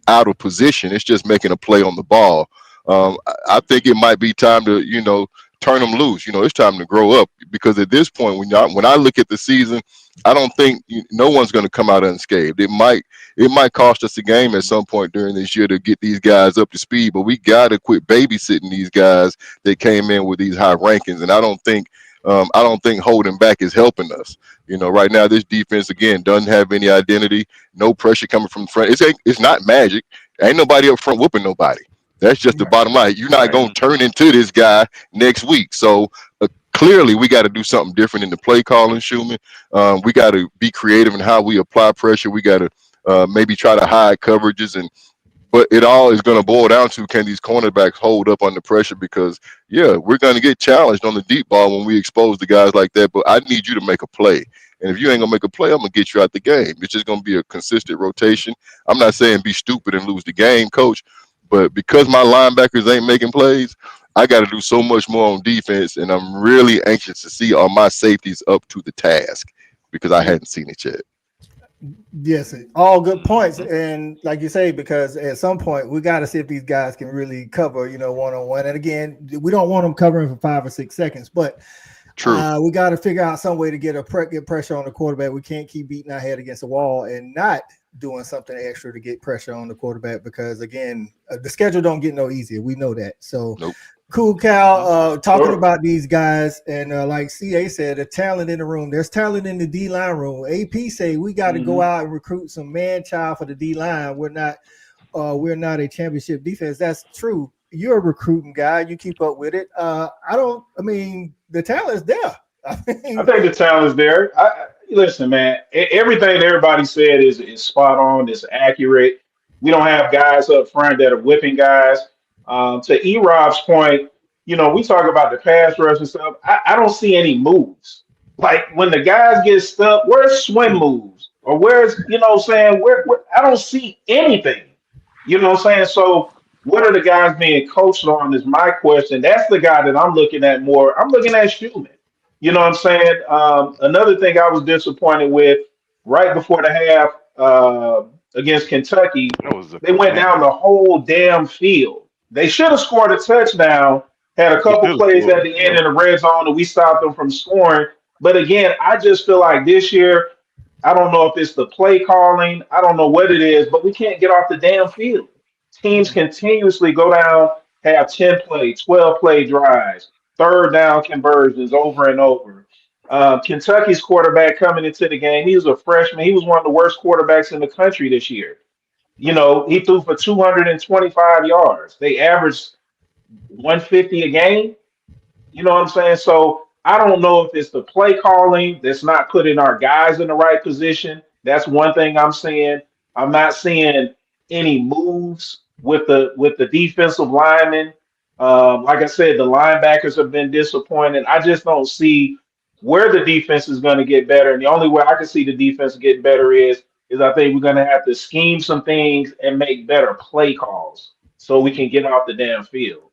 out of position. It's just making a play on the ball. I think it might be time to, turn them loose. It's time to grow up, because at this point, when I look at the season, I don't think no one's going to come out unscathed. It might cost us a game at some point during this year to get these guys up to speed, but we got to quit babysitting these guys that came in with these high rankings. And I don't think holding back is helping us. Right now, this defense, again, doesn't have any identity, no pressure coming from the front. It's not magic. Ain't nobody up front whooping nobody. That's just the bottom line. You're not going to turn into this guy next week. So clearly, we got to do something different in the play calling, Schumann. We got to be creative in how we apply pressure. We got to maybe try to hide coverages, but it all is going to boil down to, can these cornerbacks hold up under pressure? Because, we're going to get challenged on the deep ball when we expose the guys like that. But I need you to make a play. And if you ain't going to make a play, I'm going to get you out the game. It's just going to be a consistent rotation. I'm not saying be stupid and lose the game, coach. But because my linebackers ain't making plays, I got to do so much more on defense. And I'm really anxious to see are my safeties up to the task, because I hadn't seen it yet. Yes, all good points. And like you say, because at some point we got to see if these guys can really cover, one-on-one. And again, we don't want them covering for 5 or 6 seconds, but true. We got to figure out some way to get pressure on the quarterback. We can't keep beating our head against the wall and not doing something extra to get pressure on the quarterback, because again, the schedule don't get no easier. We know that. So nope. Cool, Cal, talking about these guys, and like CA said, the talent in the room. There's talent in the D-line room. AP say we got to go out and recruit some man-child for the D-line. We're not a championship defense. That's true. You're a recruiting guy. You keep up with it. The talent's there. I think the talent's there. Listen, man, everything everybody said is spot on, is accurate. We don't have guys up front that are whipping guys. To E-Rob's point, we talk about the pass rush and stuff. I don't see any moves. Like when the guys get stuck, where's swim moves? Or where's, where I don't see anything. So what are the guys being coached on is my question. That's the guy that I'm looking at more. I'm looking at Schumann. You know what I'm saying? Another thing I was disappointed with right before the half against Kentucky, they went down the whole damn field. They should have scored a touchdown, had a couple plays at the end in the red zone, and we stopped them from scoring. But again, I just feel like this year, I don't know if it's the play calling. I don't know what it is, but we can't get off the damn field. Teams continuously go down, have 10-play, 12-play drives, third down conversions over and over. Kentucky's quarterback coming into the game, he was a freshman. He was one of the worst quarterbacks in the country this year. He threw for 225 yards. They averaged 150 a game. You know what I'm saying? So I don't know if it's the play calling that's not putting our guys in the right position. That's one thing I'm seeing. I'm not seeing any moves with the defensive linemen. Like I said, the linebackers have been disappointed. I just don't see where the defense is going to get better. And the only way I can see the defense get better is I think we're going to have to scheme some things and make better play calls so we can get off the damn field.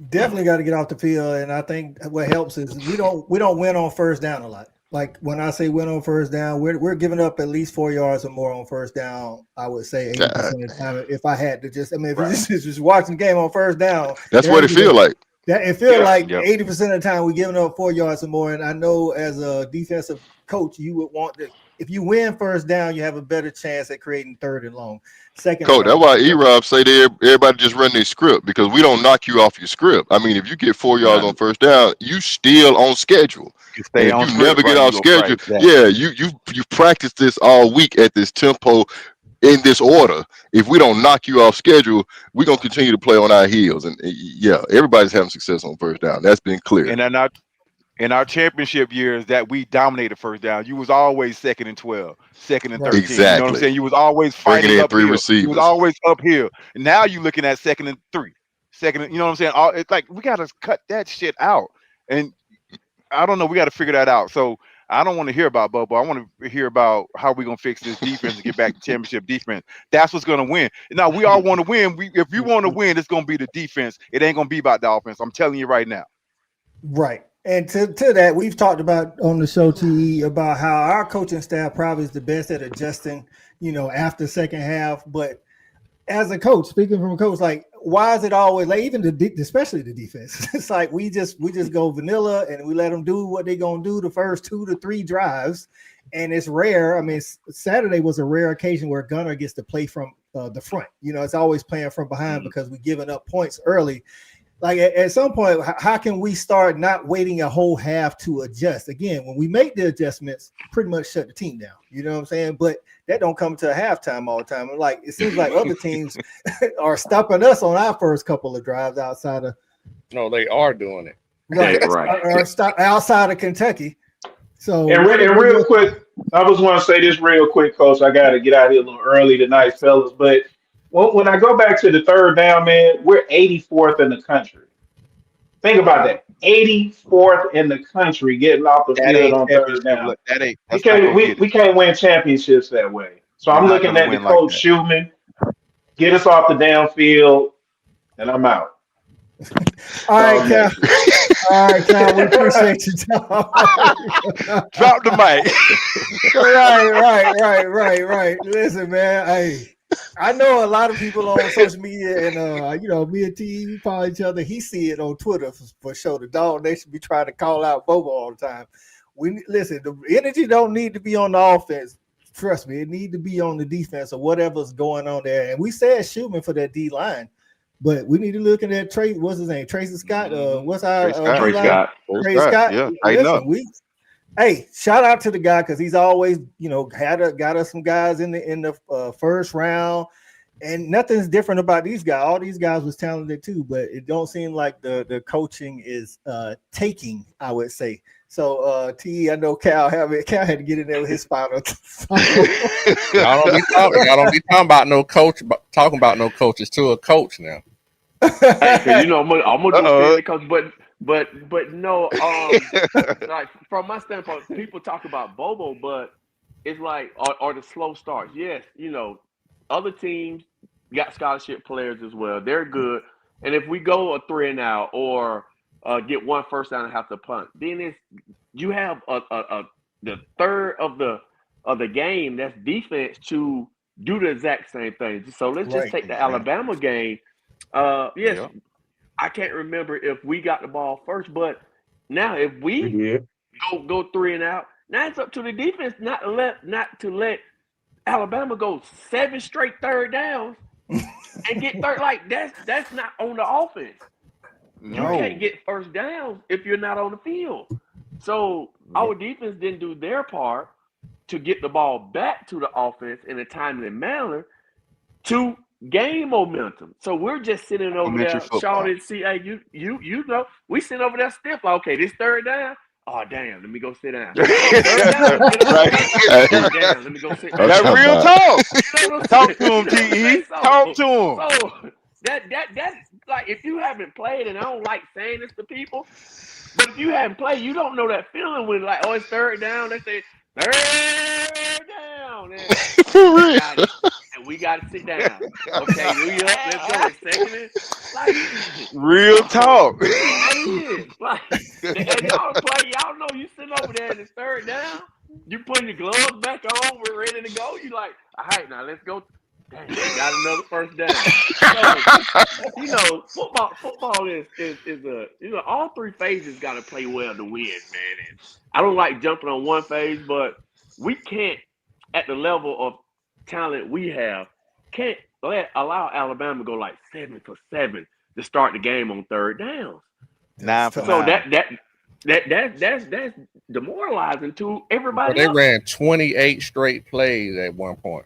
Definitely got to get off the field, and I think what helps is we don't win on first down a lot. Like when I say win on first down, we're giving up at least 4 yards or more on first down. I would say 80% of the time. If I had to if you're just watching the game on first down, that's what it feels like. It feels like 80% of the time we're giving up 4 yards or more. And I know as a defensive coach, you would want to if you win first down, you have a better chance at creating third and long. Second, Coach, that's why E-Rob say everybody just run their script, because we don't knock you off your script. I mean, if you get 4 yards on first down, you still on schedule. You stay on if you script, never get right, off schedule, exactly. yeah, you practiced this all week at this tempo in this order. If we don't knock you off schedule, we're gonna continue to play on our heels. And yeah, everybody's having success on first down. That's been clear. And then in our championship years that we dominated first down, you was always 2nd and 12, 2nd and 13. Exactly. You know what I'm saying? You was always fighting Bringing in uphill. 3 receivers. You was always uphill. And now you looking at 2nd and 3, second. You know what I'm saying? It's like we got to cut that shit out. And I don't know. We got to figure that out. So I don't want to hear about Bobo. I want to hear about how we're going to fix this defense and get back to championship defense. That's what's going to win. Now, we all want to win. If you want to win, it's going to be the defense. It ain't going to be about the offense. I'm telling you right now. Right. And to that, we've talked about on the show, TE, about how our coaching staff probably is the best at adjusting, after second half. But as a coach, speaking from a coach, like, why is it always like, even especially the defense? It's like we just go vanilla and we let them do what they're gonna do the first 2 to 3 drives, and it's rare. I mean, Saturday was a rare occasion where Gunner gets to play from the front. It's always playing from behind because we're giving up points early. Like at some point, how can we start not waiting a whole half to adjust? Again, when we make the adjustments, pretty much shut the team down. You know what I'm saying? But that don't come to a halftime all the time. And like it seems like other teams are stopping us on our first couple of drives outside of. No, they are doing it. Right. Or stop outside of Kentucky. So and real quick, I just want to say this real quick, Coach. I got to get out of here a little early tonight, fellas. But when I go back to the third down, man, we're 84th in the country. Think about that. 84th in the country getting off the field on third down. We can't win championships that way. So I'm looking at the coach Schumann, get us off the downfield, and I'm out. All right, Cal. All right, Cal. We appreciate you. Drop the mic. Right. Listen, man. Hey, I know a lot of people on social media, and me and T, we follow each other. He see it on Twitter for sure. The Dog Nation be trying to call out Bobo all the time. Listen. The energy don't need to be on the offense. Trust me, it need to be on the defense or whatever's going on there. And we said Schumann for that D line, but we need to look at that Tracy. What's his name? Tracy Scott. What's our Trey Scott? Trey Scott. Yeah, listen, hey, shout out to the guy because he's always, got us some guys in the first round, and nothing's different about these guys. All these guys was talented too, but it don't seem like the coaching is taking, I would say. So, T, I know Cal had to get in there with his final. Y'all don't be talking about no coach, talking about no coaches to a coach now. Hey, I'm gonna do coach, but no, like from my standpoint, people talk about Bobo, but it's like are the slow starts. Yes, other teams got scholarship players as well. They're good, and if we go a 3 and out or get one first down and have to punt, then you have the third of the game that's defense to do the exact same thing. So let's just take the Alabama game. Yes. I can't remember if we got the ball first, but now if we go 3 and out, now it's up to the defense not to let Alabama go 7 straight third downs and get third. Like that's not on the offense. No. You can't get first downs if you're not on the field. So our defense didn't do their part to get the ball back to the offense in a timely manner to gain momentum. So we're just sitting over there, Sean and see, hey, you know, we sitting over there stiff. Like, okay, this third down. Oh damn, let me go sit down. Third down, damn, let me go sit down. That real talk. Talk to him, TE. Talk to him. So that's like, if you haven't played, and I don't like saying this to people, but if you haven't played, you don't know that feeling when, like, oh, it's third down. They say third down. For real. And we got to sit down. Okay, we up. Let's go. Second, like, real talk. Like, and y'all play. Y'all know you sitting over there and it's third down. You putting your gloves back on. We're ready to go. You like, all right, now let's go. Dang, we got another first down. So, you know, football is a, you know, all three phases got to play well to win, man. And I don't like jumping on one phase, but we can't at the level of talent we have, can't allow Alabama to go like 7 for 7 to start the game on third downs. 9 for So 9. that's demoralizing to everybody They else. ran 28 straight plays at one point.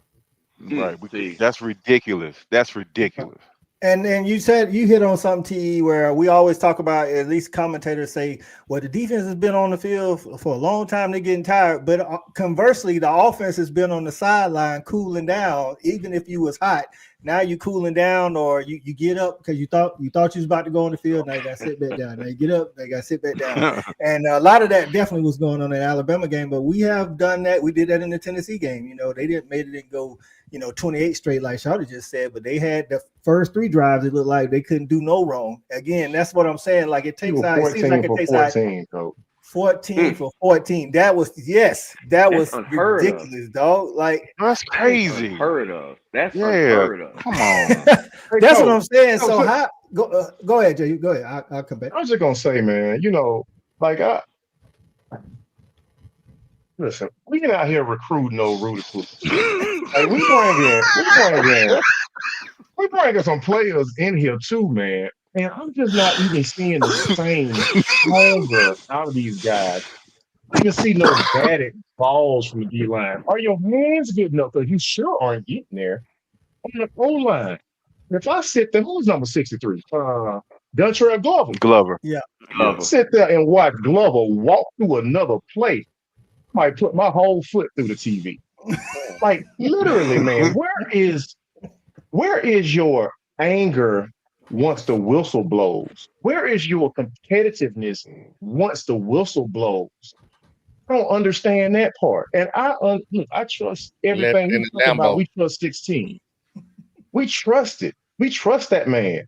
Right. That's ridiculous. That's ridiculous. And then you said you hit on something, T, where we always talk about, at least commentators say, well, the defense has been on the field for a long time, they're getting tired. But conversely, the offense has been on the sideline cooling down, even if you was hot. Now you cooling down, or you get up because you thought you was about to go on the field. Now you got to sit back down. Now you get up, they got to sit back down. And a lot of that definitely was going on in the Alabama game. But we have done that. We did that in the Tennessee game. You know, they didn't go 28 straight like Shawty just said, but they had the first 3 drives. It looked like they couldn't do no wrong. Again, that's what I'm saying. Like it takes out. It seems like it takes out 14 for 14. That was ridiculous, dog. Like that's crazy. Unheard of. That's unheard of. Come on. That's what I'm saying. So how? Go ahead, Jay. Go ahead. I'll come back. I was just gonna say, man. Listen, we get out here recruiting no Rudicruz. Like we bringing some players in here too, man. And I'm just not even seeing the same hunger out of these guys. I can see no batted balls from the D line. Are your hands good enough? Because you sure aren't getting there on the O line. If I sit there, who's number 63? Dontrell Glover. Yeah. Glover. Sit there and watch Glover walk through another play. Might put my whole foot through the TV. Like literally, man. Where is your anger once the whistle blows? Where is your competitiveness once the whistle blows? I don't understand that part. And I trust everything we talk about. We trust 16. We trust it. We trust that man.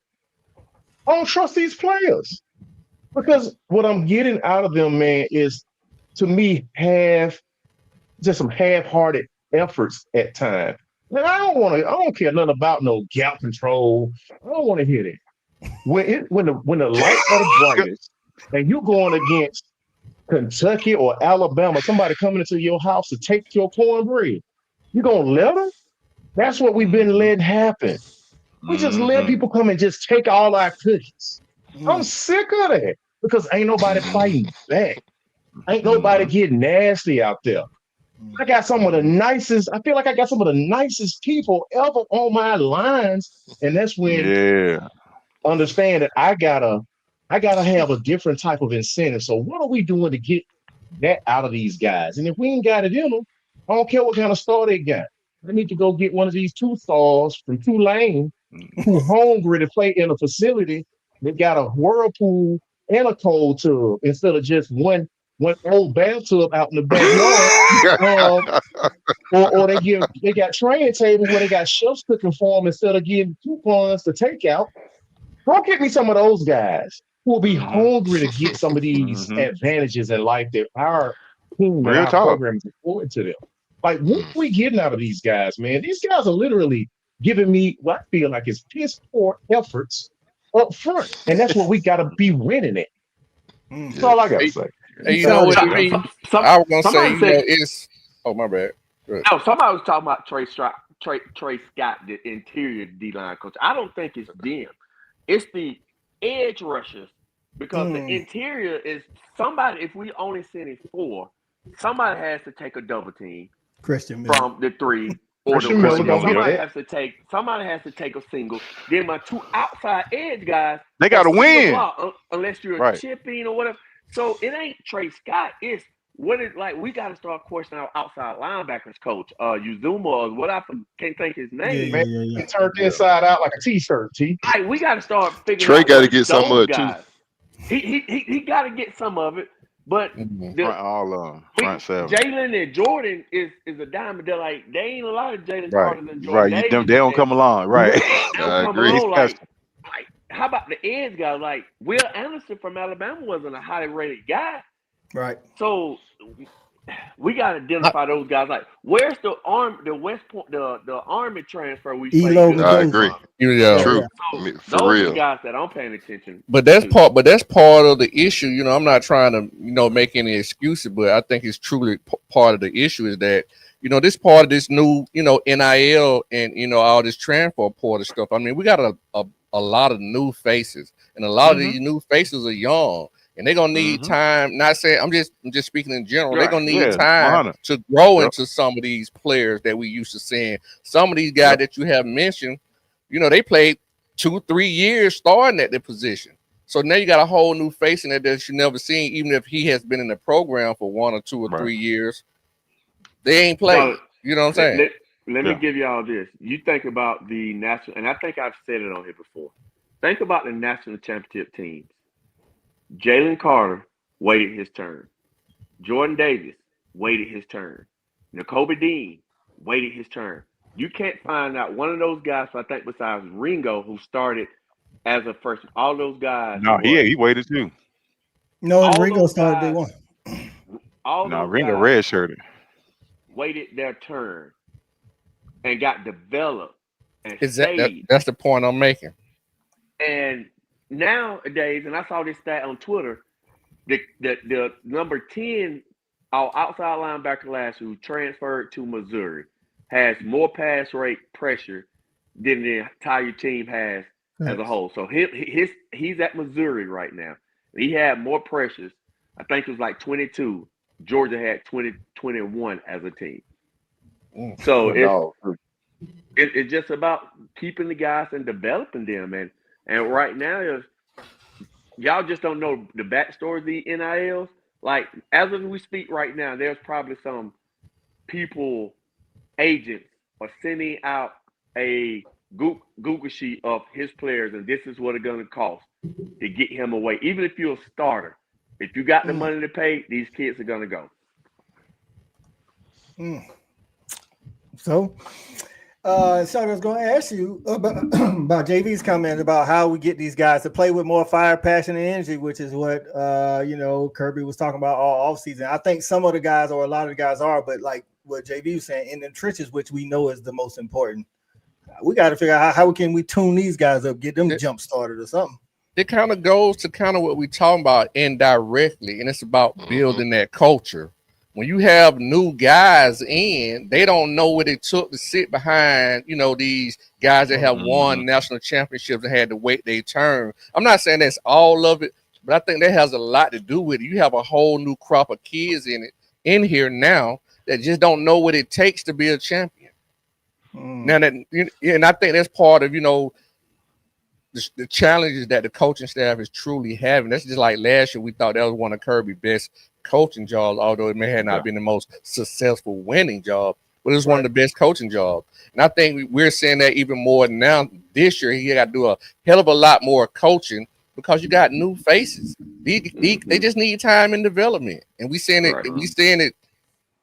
I don't trust these players because what I'm getting out of them, man, is to me just some half-hearted efforts at times. And I don't care nothing about no gap control. I don't want to hear that. When the lights are the brightest and you're going against Kentucky or Alabama, somebody coming into your house to take your cornbread, you gonna let them? That's what we've been letting happen. We just let people come and just take all our cookies. I'm sick of that because ain't nobody fighting back. Ain't nobody getting nasty out there. I got some of the nicest. I feel like I got some of the nicest people ever on my lines, and that's when understand that I gotta have a different type of incentive. So what are we doing to get that out of these guys? And if we ain't got it in them, I don't care what kind of star they got. I need to go get one of these 2 stars from Tulane who hungry to play in a facility that got a whirlpool and a cold tub instead of just one old bathtub out in the backyard. Or they got training tables where they got chefs cooking for them instead of getting coupons to take out. Go get me some of those guys who will be hungry to get some of these advantages in life that our team and our program is affording to them. Like, what are we getting out of these guys, man? These guys are literally giving me what I feel like is piss poor efforts up front. And that's what we got to be winning at. That's all I got to say. And you know what I mean? I was going to say, it's... Oh, my bad. No, somebody was talking about Trey Scott, the interior D-line coach. I don't think it's them. It's the edge rushers because the interior is somebody, if we only send it 4, somebody has to take a double team from the 3 or the 1. Somebody has to take a single. Then my 2 outside edge guys, they got to win unless you're chipping or whatever. So it ain't Trey Scott. It's what it's like. We got to start questioning our outside linebackers coach, Uzuma, or what I can't think his name. He turned inside out like a t-shirt. Like, we got to start figuring. Trey got to get some of it too. He got to get some of it. But Jalen and Jordan is a diamond. They're like, they ain't a lot of Jalen Carter and Jordan. Right, they don't come along. Right, I agree. Like, how about the edge guy? Like, Will Anderson from Alabama wasn't a highly rated guy. Right. So we got to identify those guys. Like, where's the West Point, the Army transfer we played? I agree. True. So for those real. are the guys that I'm paying attention. But that's part of the issue. You know, I'm not trying to make any excuses, but I think it's truly part of the issue is that this part of this new, NIL and all this transfer portal stuff. I mean, we got a lot of new faces, and a lot of these new faces are young, and they're gonna need time. Not saying I'm just speaking in general. They're gonna need time to grow into some of these players that we used to seeing. Some of these guys that you have mentioned, they played 2-3 years starting at their position. So now you got a whole new face in there that you never seen, even if he has been in the program for 1 or 2 or 3 years. They ain't played. You know what I'm saying? Let me give y'all this. You think about the national, and I think I've said it on here before. Think about the national championship teams. Jalen Carter waited his turn. Jordan Davis waited his turn. Nakobe Dean waited his turn. You can't find out one of those guys, I think, besides Ringo, who started as a freshman. All those guys. No, he waited too. No, Ringo started day one. Ringo redshirted. Waited their turn and got developed and stayed. That's the point I'm making. And nowadays, and I saw this stat on Twitter, the number 10 outside linebacker last who transferred to Missouri has more pass rate pressure than the entire team has as a whole. So he's at Missouri right now. He had more pressures. I think it was like 22. Georgia had 21 as a team. So it's just about keeping the guys and developing them. And right now, y'all just don't know the backstory of the NILs. Like, as of we speak right now, there's probably some agents are sending out a Google sheet of his players, and this is what it's going to cost to get him away. Even if you're a starter, if you got the money to pay, these kids are going to go. So I was going to ask you about JV's comment about how we get these guys to play with more fire, passion, and energy, which is what Kirby was talking about all offseason. I think some of the guys, or a lot of the guys, are, but like what JV was saying, in the trenches, which we know is the most important. We got to figure out how can we tune these guys up, get them jump started or something. It kind of goes to kind of what we're talking about indirectly, and it's about building that culture. When you have new guys in, they don't know what it took to sit behind, these guys that have won national championships and had to wait their turn. I'm not saying that's all of it, but I think that has a lot to do with it. You have a whole new crop of kids in here now that just don't know what it takes to be a champion. Now and I think that's part of, the challenges that the coaching staff is truly having. That's just like last year, we thought that was one of Kirby's best coaching jobs, although it may have not been the most successful winning job, but it was one of the best coaching jobs. And I think we're seeing that even more now. This year, he got to do a hell of a lot more coaching because you got new faces. They just need time and development, and we seeing it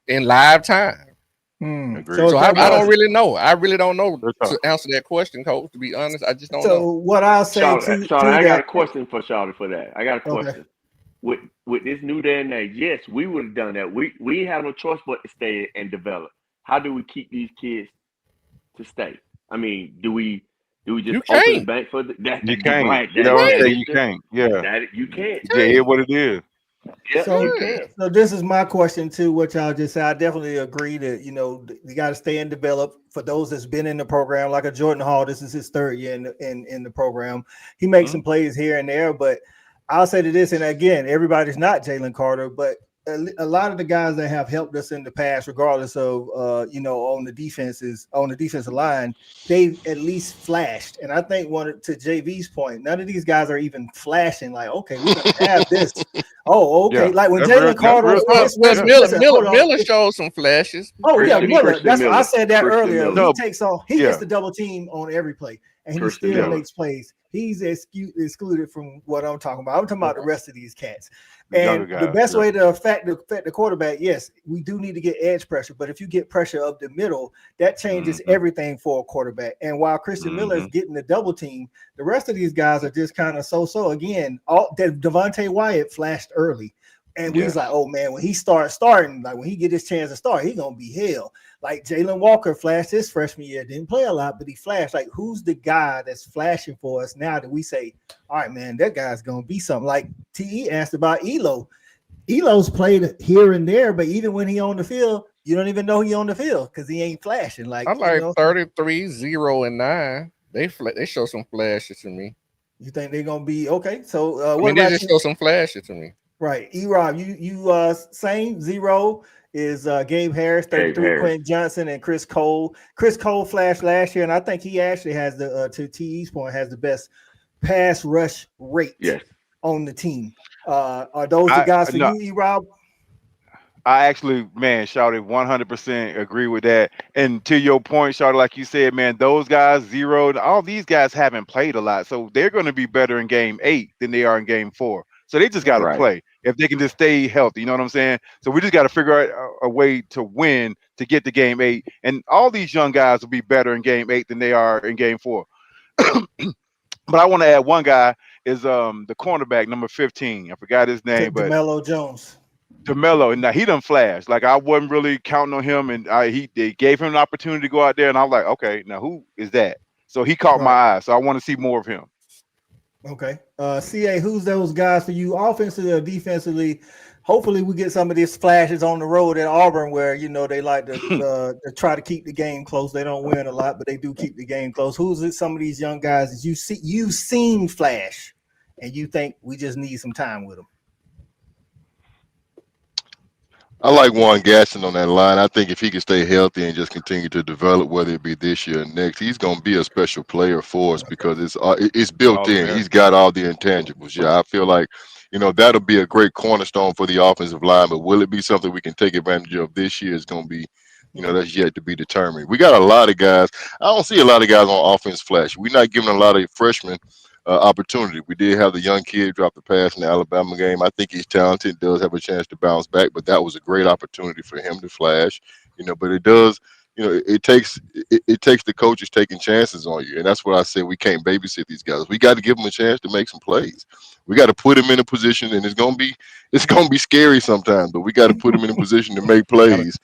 in live time. So I don't really know. I really don't know to answer that question, Coach. To be honest, I just don't know. So what I'll say, Charlotte, I got a question for Charlotte for that. I got a question. With this new day and age, yes, we would have done that. We have no choice but to stay and develop. How do we keep these kids to stay? I mean, do we just open the bank for that? You can't. Right, you know what I'm saying? You can't. Yeah. You can't. Yeah, hear what it is. Yeah, so this is my question too, what y'all just said. I definitely agree that you got to stay and develop. For those that's been in the program, like a Jordan Hall, this is his third year in the program. He makes some plays here and there, but I'll say to this, and again, everybody's not Jalen Carter, but a lot of the guys that have helped us in the past, regardless of on the defensive line, they've at least flashed. And I think to JV's point, none of these guys are even flashing. Like, okay, we're gonna have this. Oh, okay. Yeah. Like when Jalen Carter, Miller showed some flashes. Oh yeah, Miller. That's what I said that earlier. He takes off. He gets the double team on every play, and he still makes plays. He's excluded from what I'm talking about. I'm talking about the rest of these cats. And the best way to affect the quarterback, yes, we do need to get edge pressure. But if you get pressure up the middle, that changes everything for a quarterback. And while Christian Miller is getting the double team, the rest of these guys are just kind of so. Again, Devontae Wyatt flashed early. And we was like, oh, man, when he starting, like when he get his chance to start, he going to be hell. Like Jalen Walker flashed his freshman year. Didn't play a lot, but he flashed. Like, who's the guy that's flashing for us now that we say, all right, man, that guy's going to be something? Like T.E. asked about Elo. Elo's played here and there, but even when he on the field, You don't even know he on the field because he ain't flashing. Like, I like 33, 0, and 9. They show some flashes to me. You think they're gonna be okay? So what about they just show some flashes to me? Right, E-Rob, you same 0 is Gabe Harris, 33, Quentin Johnson, and Chris Cole. Chris Cole flashed last year, and I think he actually has the to TE's point has the best pass rush rate on the team. Are those the guys for you, E-Rob? I actually, man, Shawty, 100% agree with that. And to your point, Shawty, like you said, man, those guys, 0, all these guys haven't played a lot. So they're going to be better in game 8 than they are in game 4. So they just got to play if they can just stay healthy. You know what I'm saying? So we just got to figure out a way to win to get to game 8. And all these young guys will be better in game 8 than they are in game 4. But I want to add one guy is the cornerback, number 15. I forgot his name, but DeMello Jones. DeMello, and now he done flashed. Like I wasn't really counting on him, and they gave him an opportunity to go out there, and I'm like, okay, now who is that? So he caught my eye, so I want to see more of him. Okay, CA, who's those guys for you, offensively or defensively? Hopefully, we get some of these flashes on the road at Auburn, where they like to try to keep the game close. They don't win a lot, but they do keep the game close. Who's some of these young guys that you've seen flash, and you think we just need some time with them? I like Juan Gaston on that line. I think if he can stay healthy and just continue to develop, whether it be this year or next, he's going to be a special player for us because it's built in. He's got all the intangibles. Yeah, I feel like, that'll be a great cornerstone for the offensive line. But will it be something we can take advantage of this year? Is going to be, that's yet to be determined. We got a lot of guys. I don't see a lot of guys on offense flash. We're not giving a lot of freshmen opportunity. We did have the young kid drop the pass in the Alabama game. I think he's talented, does have a chance to bounce back, but that was a great opportunity for him to flash. But it does, it takes the coaches taking chances on you, and that's what I say. We can't babysit these guys. We got to give them a chance to make some plays. We got to put them in a position, and it's gonna be scary sometimes, but we got to put them in a position to make plays.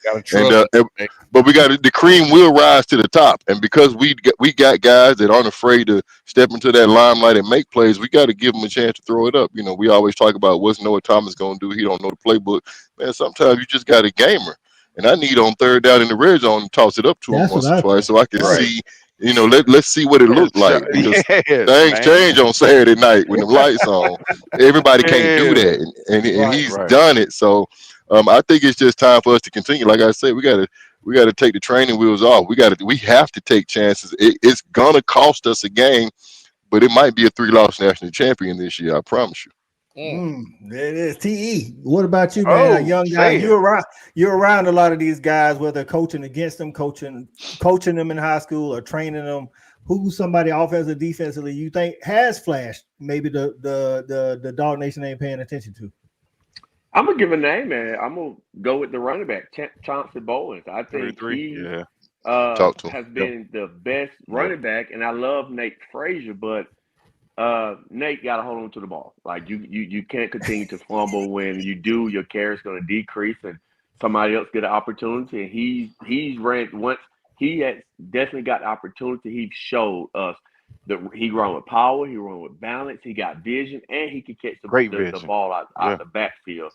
But we got the cream will rise to the top, and because we got guys that aren't afraid to step into that limelight and make plays, we got to give them a chance to throw it up. We always talk about what's Noah Thomas gonna do. He don't know the playbook. Man, sometimes you just got a gamer, and I need on third down in the red zone to toss it up to him once or twice so I can see. Let's see what it looked like, because things change on Saturday night when the lights on. Everybody can't do that, and he's done it. So I think it's just time for us to continue. Like I said, we got to take the training wheels off. We have to take chances. It's gonna cost us a game, but it might be a 3-loss national champion this year. I promise you. There it is. TE. What about you, man? A young guy. You're around a lot of these guys, whether coaching against them, coaching them in high school, or training them. Who's somebody offensively, defensively you think has flashed? Maybe the Dog Nation ain't paying attention to. I'm gonna give a name, man. I'm gonna go with the running back, Chauncey Bowens. I think he has been the best running back, and I love Nate Frazier, but Nate got to hold on to the ball. Like you can't continue to fumble. When you do, your carry's going to decrease, and somebody else get an opportunity. And he's ranked once. He has definitely got the opportunity. He showed us that he run with power, he run with balance, he got vision, and he can catch the ball out the backfield.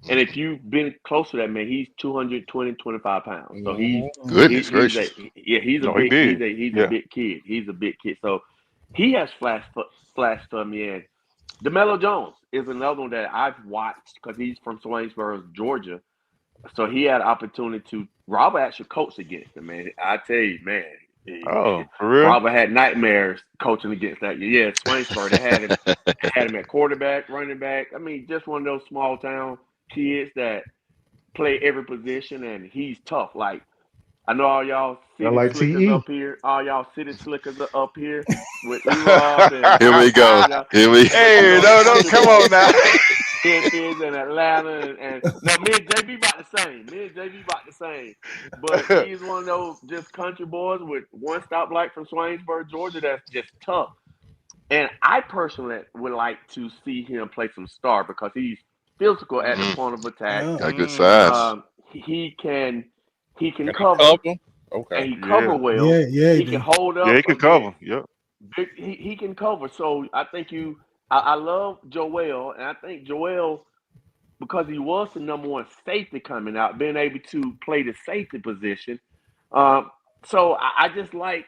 And if you've been close to that, man, he's 225 pounds. So he's a big kid. He's a big kid. So he has flashed for me. And DeMello Jones is another one that I've watched because he's from Swainsboro, Georgia. So he had an opportunity to. Robert actually coached against him, man. I tell you, man. Oh, for real? Robert had nightmares coaching against that. Yeah, Swainsboro. They had him at quarterback, running back. I mean, just one of those small town kids that play every position, and he's tough. Like, I know all y'all city slickers up here. All y'all city slickers up here with E-Rob. Here we go. Hey, no, come on now. Kids in Atlanta, and no, me and JB about the same. But he's one of those just country boys with one stoplight from Swainsboro, Georgia. That's just tough. And I personally would like to see him play some star because he's physical at the point of attack. Got good size. He can cover. Okay. And he cover well. Yeah. He can hold up. Yeah, he can cover. Yep. He can cover. So I think I love Joel, and I think Joel because he was the number one safety coming out, being able to play the safety position. So I just like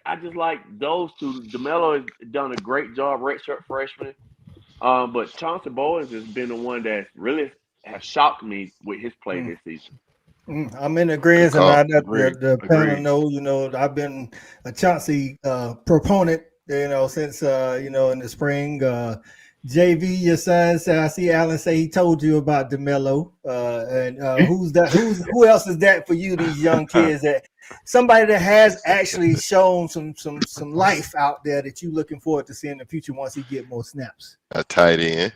those two. DeMelo has done a great job, redshirt freshman. But Chauncey Bowens has been the one that really has shocked me with his play this season. I'm in agreement, and the panel know, I've been a Chauncey proponent, since in the spring. JV, your son, said, I see Alan say he told you about DeMelo. Who's that? Who else is that for you, these young kids? That somebody that has actually shown some life out there that you looking forward to seeing in the future once he get more snaps. A tight end.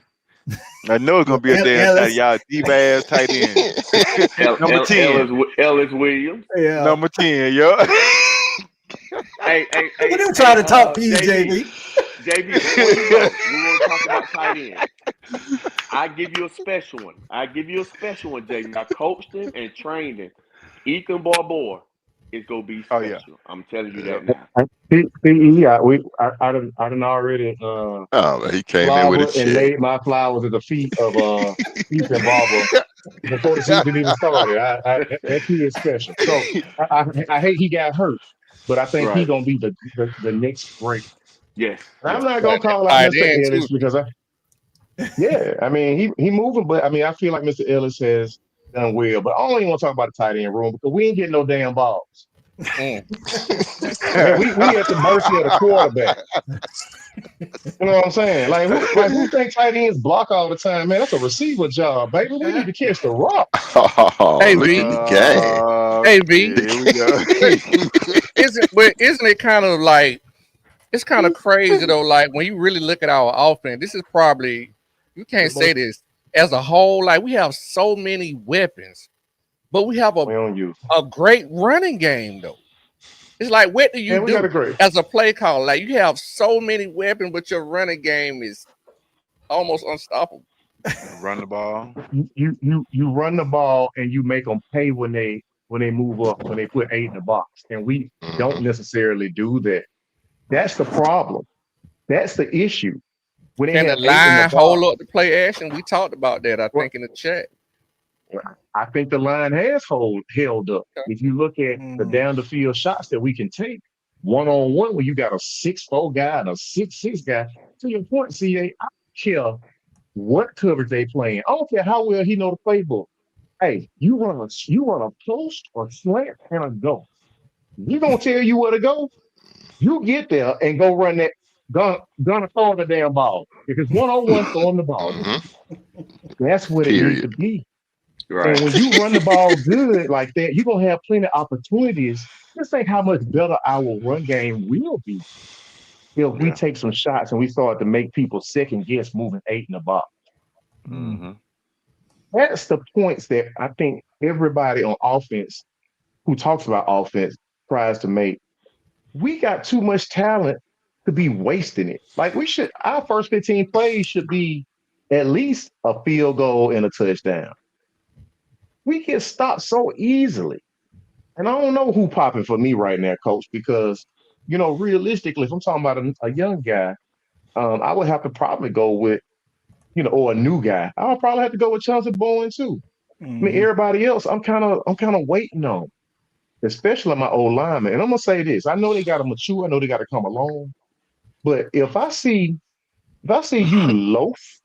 I know it's gonna be a damn tight, y'all deep ass tight end. Number 10. Ellis Williams. Yeah. Number 10, yo. Hey, what are you trying to talk to you, JB? JB, before you go, we want to talk about tight end. I give you a special one. JB. I coached him and trained him. Ethan Barbour is gonna be special. Oh, yeah. I'm telling you that now. I done already. He came in with a check and laid my flowers at the feet of Ethan Barbour before the season even started. That kid is special. So I hate he got hurt, but I think he's gonna be the next break. Yes. I'm not gonna call out Mr. Ellis because he moving, but I feel like Mr. Ellis has done well. But I don't even want to talk about the tight end room because we ain't getting no damn balls. Man, we at the mercy of the quarterback. You know what I'm saying? Like who think tight ends block all the time? Man, that's a receiver job, baby. We need to catch the rock. Hey, look V. at the game. Hey, V. Here we go. Isn't it kind of like, it's kind of crazy though? Like when you really look at our offense, this is probably, you can't say this as a whole. Like we have so many weapons, but we have a great running game though. It's like, what do you do as a play caller? Like you have so many weapons, but your running game is almost unstoppable. Run the ball. You run the ball and you make them pay when they move up, when they put 8 in the box, and we don't necessarily do that. That's the problem. That's the issue. When the line hold up the play action, we talked about that, I think, in the chat. I think the line has held up. Okay. If you look at the down the field shots that we can take, one-on-one, when you got a 6'4" guy and a 6'6" guy, to your point, CA, I don't care what coverage they playing. I don't care how well he know the playbook. Hey, you run a post or slant and a go. He gonna tell you where to go. You get there and go run that. Gonna throw the damn ball because one-on-one throwing the ball. That's what it needs to be. Right. And when you run the ball good like that, you're gonna have plenty of opportunities. Just think how much better our run game will be if we take some shots and we start to make people second guess moving 8 in the box. That's the points that I think everybody on offense who talks about offense tries to make. We got too much talent to be wasting it. Like our first 15 plays should be at least a field goal and a touchdown. We get stopped so easily. And I don't know who popping for me right now, Coach, because, realistically, if I'm talking about a young guy, I would have to probably go with, or a new guy. I would probably have to go with Chauncey Bowen too. I mean, everybody else, I'm kind of waiting on, especially my old linemen. And I'm gonna say this: I know they got to mature. I know they got to come along. But if I see you loaf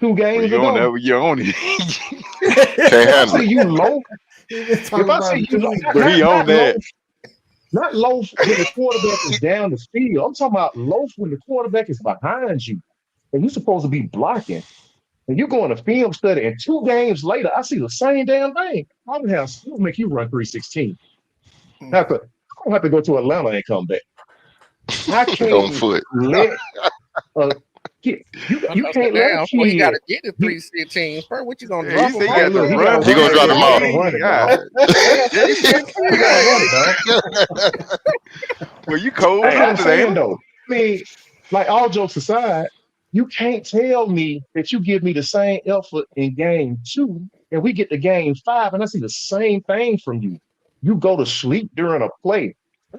2 games ago, you own it. Can't handle it. You loaf. If I say you loaf, he own that. Not loaf when the quarterback is down the field. I'm talking about loaf when the quarterback is behind you and you're supposed to be blocking. And you're going to film study, and 2 games later, I see the same damn thing. I'll make you run 316. I don't have to go to Atlanta and come back. I can't let you can't let a kid. You got to get the 316 first. What you gonna drop him? He gonna drop him off. Well, you cold. I'm saying though. I mean, like all jokes aside, you can't tell me that you give me the same effort in game 2 and we get to game 5 and I see the same thing from you. You go to sleep during a play. I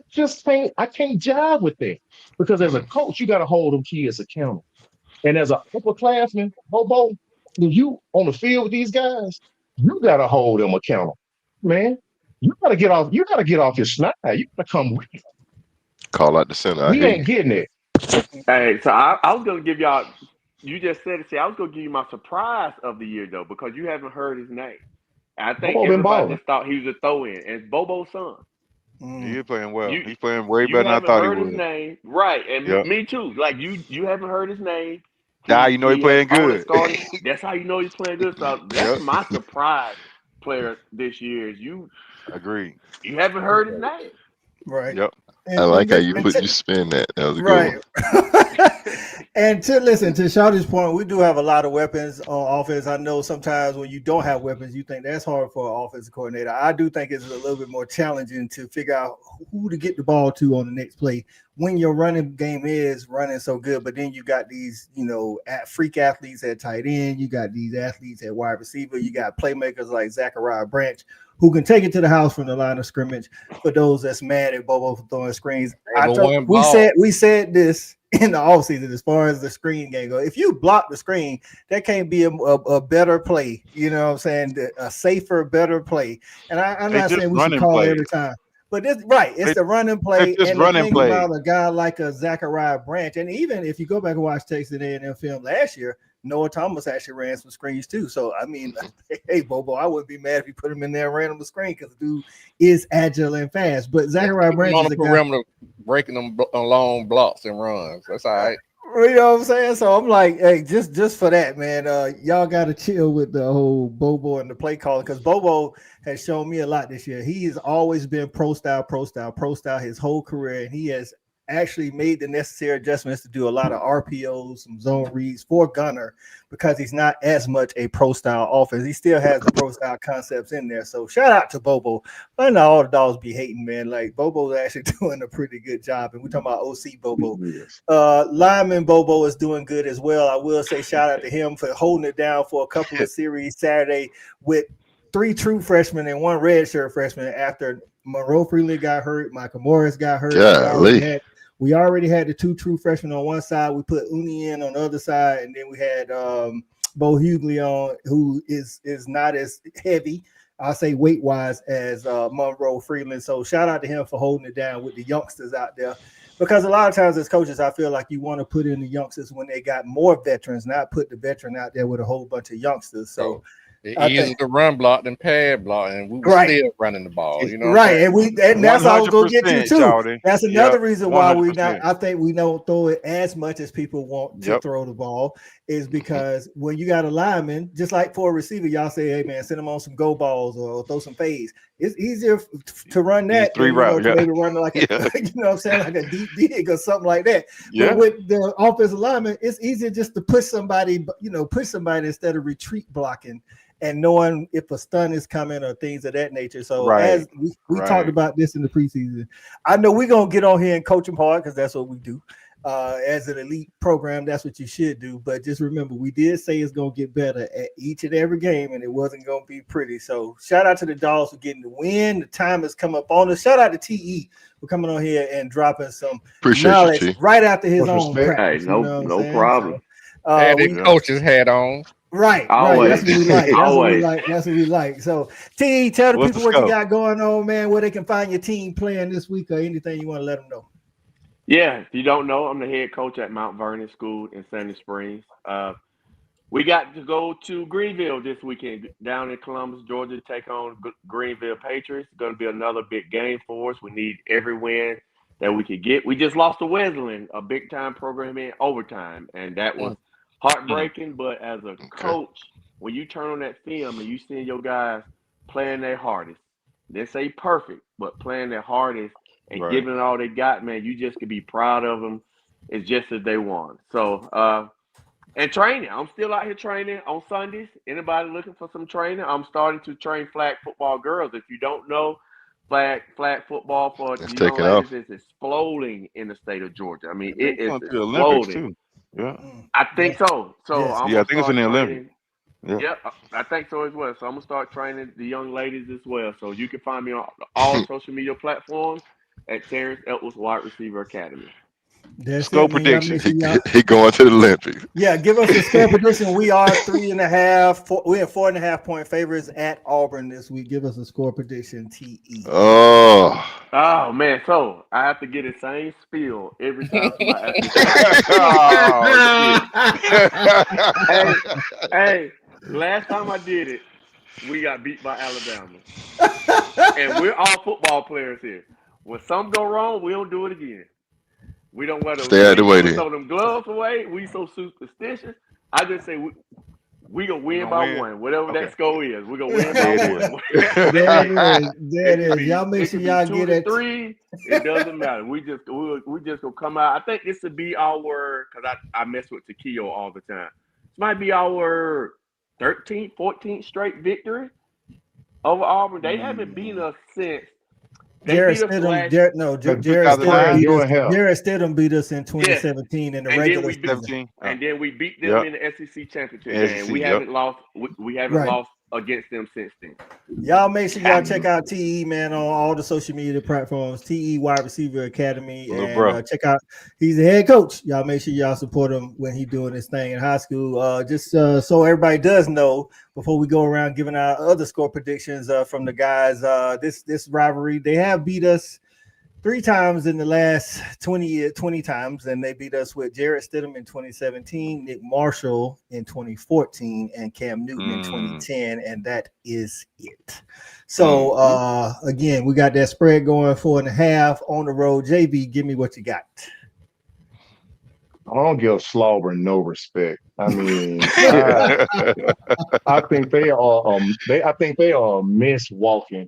can't jive with that. Because as a coach, you got to hold them kids accountable. And as an upperclassman, Bobo, When you on the field with these guys, you gotta hold them accountable, man. You gotta get off. You gotta get off your snide. You gotta come with it. Call out the center. I We hear you. ain't getting it. Hey, so I was gonna give y'all. You just said it. See, I was gonna give you my surprise of the year though, because you haven't heard his name. I think Bobo been everybody balling. just thought he was a throw-in, and it's Bobo's son. He is playing well. You He's playing way you better than I haven't thought he heard his would. name, right? And Yep. me too. Like you haven't heard his name. Now you know he's He has playing only good. started. That's how you know he's playing good. So that's Yep. my surprise player this year. Is you Agreed. haven't heard his name. Right. Yep. I like how you And put you spin that. That was a good right. one. And to listen to Shawty's point, we do have a lot of weapons on offense. I know sometimes when you don't have weapons, you think that's hard for an offensive coordinator. I do think it's a little bit more challenging to figure out who to get the ball to on the next play when your running game is running so good. But then you got these, freak athletes at tight end. You got these athletes at wide receiver. You got playmakers like Zachariah Branch who can take it to the house from the line of scrimmage. For those that's mad at Bobo for throwing screens, we said this in the offseason as far as the screen game goes. If you block the screen, that can't be a better play. You know what I'm saying? A safer, better play. And I'm not saying we should call it every time. But it's the running play. It's And running the thing play. about a guy like a Zachariah Branch, and even if you go back and watch Texas A&M film last year, Noah Thomas actually ran some screens too. So, I mean, hey, Bobo, I wouldn't be mad if you put him in there and ran him a screen because the dude is agile and fast. But Zachariah Branch on is the a guy perimeter, breaking them long blocks and runs. That's all right. You know what I'm saying? So I'm like, hey, just for that, man, y'all got to chill with the whole Bobo and the play calling because Bobo has shown me a lot this year. He has always been pro style his whole career, and he has actually made the necessary adjustments to do a lot of RPOs, some zone reads for Gunner because he's not as much a pro style offense. He still has the pro style concepts in there. So shout out to Bobo. I know all the dogs be hating, man. Like Bobo's actually doing a pretty good job. And we're talking about OC Bobo. Lyman Bobo is doing good as well. I will say shout out to him for holding it down for a couple of series Saturday with 3 true freshmen and 1 redshirt freshman after Monroe Freeland got hurt, Michael Morris got hurt. We already had the 2 true freshmen on one side. We put Uni in on the other side, and then we had Bo Hughley on, who is not as heavy, I'll say weight-wise, as Monroe Freeland. So shout out to him for holding it down with the youngsters out there. Because a lot of times as coaches, I feel like you want to put in the youngsters when they got more veterans, not put the veteran out there with a whole bunch of youngsters. So it's easier to run block than pad block, and we were still running the ball. You know, right? And that's how I was going to get to too. Shawty. That's another reason why 100%. I think we don't throw it as much as people want to throw the ball, is because when you got a lineman, just like for a receiver, y'all say, "Hey man, send them on some go balls or throw some fades." It's easier to run that 3 routes, maybe run like a, you know what I'm saying, like a deep dig or something like that. But with the offensive lineman, it's easier just to push somebody, instead of retreat blocking and knowing if a stun is coming or things of that nature. So as we talked about this in the preseason, I know we're gonna get on here and coach them hard because that's what we do. As an elite program, that's what you should do. But just remember, we did say it's going to get better at each and every game, and it wasn't going to be pretty. So shout out to the Dogs for getting the win. The time has come up on us. Shout out to TE for coming on here and dropping some knowledge right after his own practice. Hey, no problem. So, had his coach's hat on. Right. Always. That's what we like. Always. That's what we like. So, TE, tell the What's people the what you scope? got going on, man, where they can find your team playing this week or anything you want to let them know. Yeah, if you don't know, I'm the head coach at Mount Vernon School in Sandy Springs. We got to go to Greenville this weekend, down in Columbus, Georgia, to take on Greenville Patriots. It's going to be another big game for us. We need every win that we could get. We just lost to Wesleyan, a big-time program in overtime, and that was heartbreaking. But as a coach, when you turn on that film and you see your guys playing their hardest, they say perfect, but playing their hardest, and giving it all they got, man, you just could be proud of them. It's just as they want. So, and training. I'm still out here training on Sundays. Anybody looking for some training? I'm starting to train flag football girls. If you don't know, flag football for young ladies is exploding in the state of Georgia. I mean, it is exploding. Yeah, I think so. So I'm I think it's in the Olympics. Yeah, I think so as well. So I'm gonna start training the young ladies as well. So you can find me on all social media platforms at Terrence Edwards Wide Receiver Academy. That's Score it, man. Y'all prediction. make sure y'all. He going to the Olympics. Yeah, give us a score prediction. We are 3.5. We're 4.5-point favorites at Auburn this week. Give us a score prediction, TE. Oh. Oh man, so I have to get the same spiel every time somebody asks me. Oh, Hey, last time I did it, we got beat by Alabama, and we're all football players here. When something go wrong, we don't do it again. We don't wear Stay out of the we way don't then. throw them gloves away. We so superstitious. I just say we gonna win by win? one. Whatever Okay. that score is, we're gonna win There by it one. There it is. There it is. Y'all make It sure could y'all be 2 get to it. 3. It doesn't matter. We just gonna come out. I think this would be our because I mess with Takeo all the time. This might be our 13th, 14th straight victory over Auburn. They haven't beaten us since. They Jared beat us Stidham, last. Jared Stidham 2009? beat us. Doing hell. Jared Stidham beat us in Yes. 2017 in the And then regular we season. 17. And then we beat them Yep. in the SEC championship SEC, game. We yep. haven't lost. We haven't Right. lost against them since then. Y'all make sure y'all check out TE, man, on all the social media platforms. TE Wide Receiver Academy, Little and bro. check out. He's the head coach. Y'all make sure y'all support him when he's doing this thing in high school. Just so everybody does know, before we go around giving our other score predictions from the guys, this rivalry, they have beat us 3 times in the last 20 times, and they beat us with Jared Stidham in 2017, Nick Marshall in 2014, and Cam Newton in 2010, and that is it. So again, we got that spread going 4.5 on the road. JB, give me what you got. I don't give Slauber no respect. I mean, I think they are I think they are walking,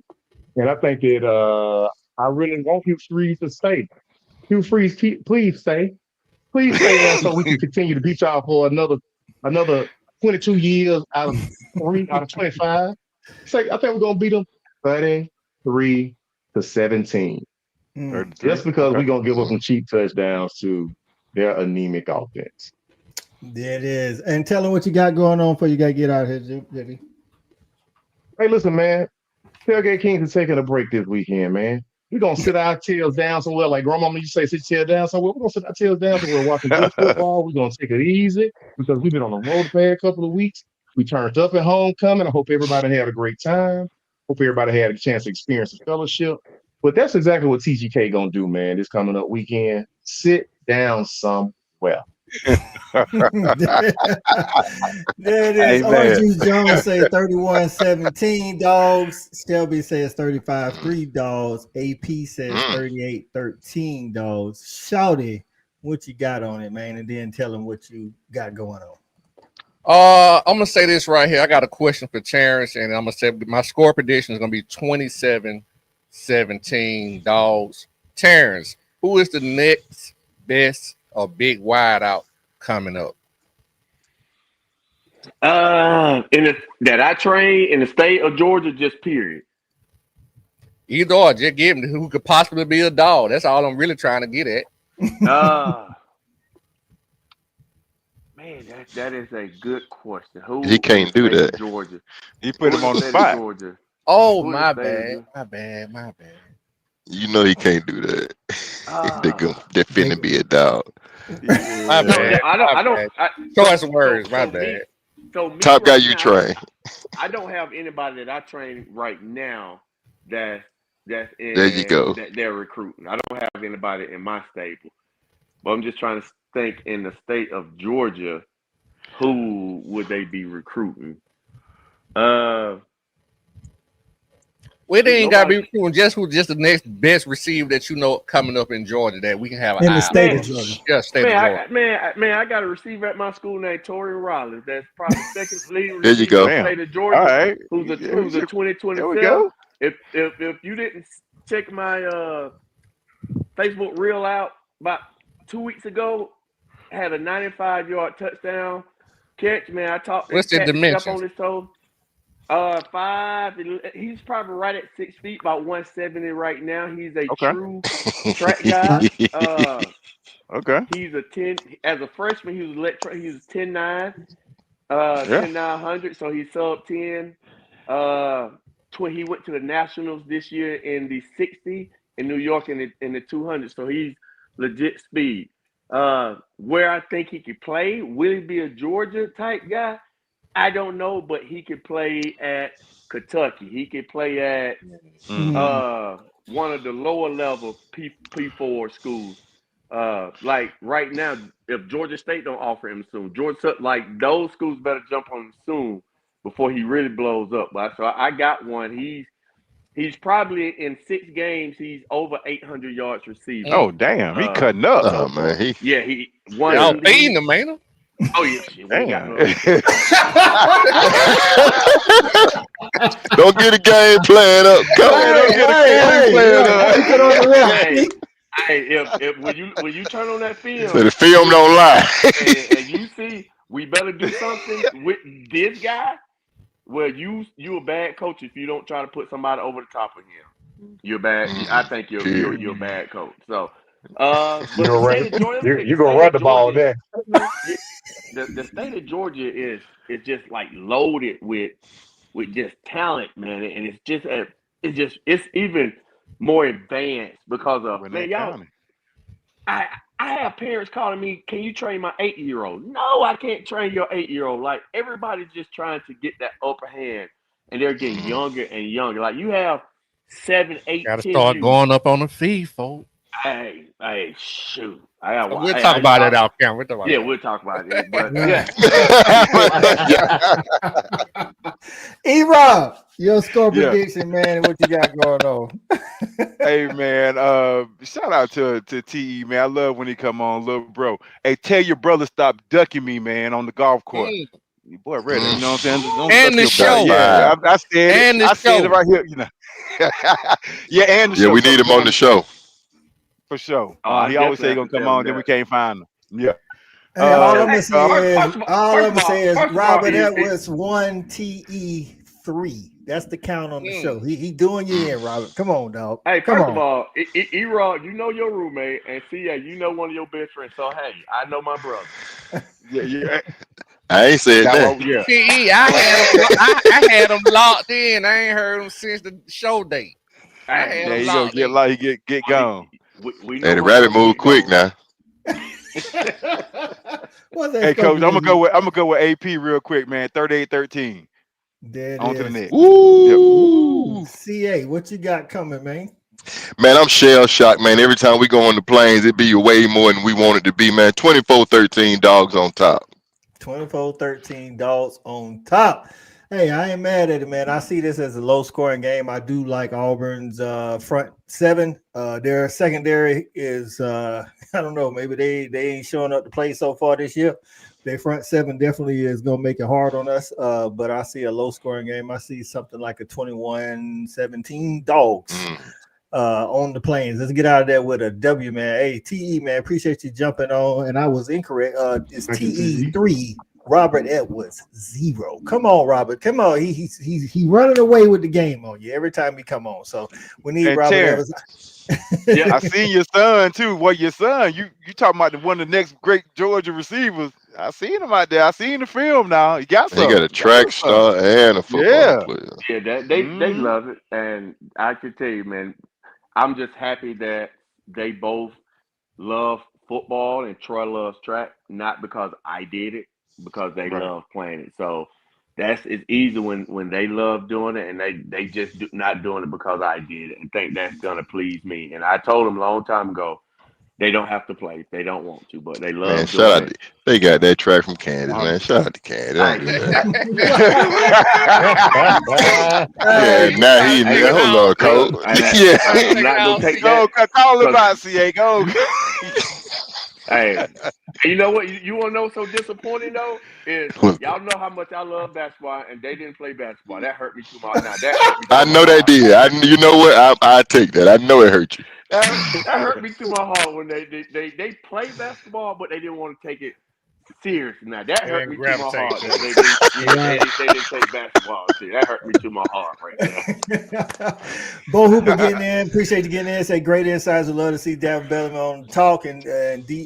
and I think that I really want Hugh Freeze to stay. Hugh Freeze, please stay. Please stay there so we can continue to beat y'all for another 22 years out of 25. So I think we're gonna beat them 33-17. Just because we're gonna give up some cheap touchdowns to their anemic offense. There it is. And tell them what you got going on before you gotta get out of here, JB. Hey, listen, man. Tailgate Kings is taking a break this weekend, man. We're gonna sit our tails down somewhere, like grandmama used to say, sit your tail down somewhere. We're gonna sit our tails down somewhere watching good football. We're gonna take it easy because we've been on the road the past couple of weeks. We turned up at homecoming. I hope everybody had a great time. Hope everybody had a chance to experience the fellowship. But that's exactly what TGK gonna do, man, this coming up weekend. Sit down somewhere. There it is. Orange Juice Jones says 31-17 Dogs. Shelby says 35-3 Dogs. AP says 38-13 Dogs. Shouty, what you got on it, man? And then tell them what you got going on. I'm gonna say this right here. I got a question for Terrence, and I'm gonna say my score prediction is gonna be 27-17 Dogs. Terrence, who is the next best or big wideout coming up? That I train in the state of Georgia, just period. Either or, just give him who could possibly be a dog. That's all I'm really trying to get at. Man, that is a good question. Who He can't do that. Georgia. He put him on the spot. Georgia. Oh, Who my is bad. that? My bad. You know he can't do that. They're finna be a dog. My bad. I don't. Choice of words. My bad. Top guy you train. I don't have anybody that I train right now that's in. There you go. That they're recruiting. I don't have anybody in my stable. But I'm just trying to think in the state of Georgia, who would they be recruiting? Well, they ain't got to be recruiting just the next best receiver that you know coming up in Georgia that we can have in the state of Georgia. Yeah, state of Georgia. I got a receiver at my school named Torian Rollins. That's probably second leading There you receiver go. in the state of Georgia. All right. Who's a 2027. There we go. If you didn't check my Facebook reel out about 2 weeks ago, had a 95-yard touchdown catch. Man, I talked. What's the dimensions? Up on his toes. 5. He's probably right at 6 feet, about 170 right now. He's a true track guy. Okay. He's a 10. As a freshman, he was 10-9, 10-900. So he's sub 10. He went to the Nationals this year in the 60 in New York in the 200. So he's legit speed. Where I think he could play, will he be a Georgia type guy? I don't know, but he could play at Kentucky. He could play at one of the lower level P4 schools. Like right now, if Georgia State don't offer him soon, like those schools better jump on him soon before he really blows up. But so I got one. He's probably in 6 games. He's over 800 yards receiving. Oh damn, he cutting up. Oh man, he one. Y'all beating him, ain't him? Oh yeah, shit. Don't get a game plan up. Don't get a game plan up. Hey, if when you turn on that film, so the film don't lie. and you see we better do something with this guy. Well, you a bad coach if you don't try to put somebody over the top of him. You're bad. I think you're a bad coach. So, you gonna run the ball there. The state of Georgia is just like loaded with just talent, man, and it's even more advanced because of man, y'all. I have parents calling me, can you train my 8-year-old? No, I can't train your 8-year-old. Like everybody's just trying to get that upper hand, and they're getting younger and younger. Like you have 7, 8. Gotta start going up on the feed, folks. Hey, shoot. We'll talk about it out camera. We'll talk about it. But E-Rob, your score prediction, man, what you got going on? Hey man, shout out to TE, man. I love when he come on, little bro. Hey, tell your brother stop ducking me, man, on the golf course. Boy, ready, you know what I'm saying? And the show. Yeah, I said and it. I said it right here, you know. Yeah, and the show. Yeah, we need him on the show. For sure. He always say he's gonna come on, then we can't find him. Yeah. Hey, all I'm gonna say is Robert Edwards 1 TE3. That's the count on the show. He doing you in, Robert. Come on, dog. Hey, first of all, E-Rod, you know your roommate, and CA, you know one of your best friends. So hey, I know my brother. Yeah. I ain't said that. Yeah. I had him locked in. I ain't heard him since the show date. There you go. Get gone. Hey, the rabbit move quick now. Hey, coach, I'm gonna go with AP real quick, man. 38-13. On to the next. Woo! Yep. CA, what you got coming, man? Man, I'm shell shocked, man. Every time we go on the plains, it be way more than we want it to be, man. 24-13, Dogs on top. 24-13, Dogs on top. Hey, I ain't mad at it, man. I see this as a low-scoring game. I do like Auburn's front seven. Their secondary is, I don't know, maybe they ain't showing up to play so far this year. Their front seven definitely is going to make it hard on us, but I see a low-scoring game. I see something like a 21-17 Dogs on the plains. Let's get out of there with a W, man. Hey, TE, man, appreciate you jumping on, and I was incorrect. It's TE 3. Robert Edwards 0. Come on, Robert. Come on. He running away with the game on you every time he come on. So we need Robert Edwards. Yeah, I seen your son too. Well, your son, you talking about one of the next great Georgia receivers. I seen him out there. I seen the film now. He got some. He got a track star and a football player. Yeah, they love it. And I can tell you, man, I'm just happy that they both love football and Troy loves track, not because I did it, because they love playing it. So it's easy when they love doing it and they just not doing it because I did it and think that's gonna please me. And I told them a long time ago, they don't have to play if they don't want to, but they love man, doing it. They got that track from Kansas, man. Shout out to Kansas. Yeah, now hold on, Cole. Yeah, I'm not gonna take that. Call him out, CA. Go. Hey, you know what? You want to know what's so disappointing though? Is y'all know how much I love basketball and they didn't play basketball. That hurt me too much. Now I know they did. You know what? I take that. I know it hurt you. That hurt me to my heart when they play basketball, but they didn't want to take it serious. Now that hurt me to my heart. They didn't play basketball. See, that hurt me to my heart right there. Bo Hooper getting in. Appreciate you getting in. Say great insights. We'd love to see Davin Bellamy on talk and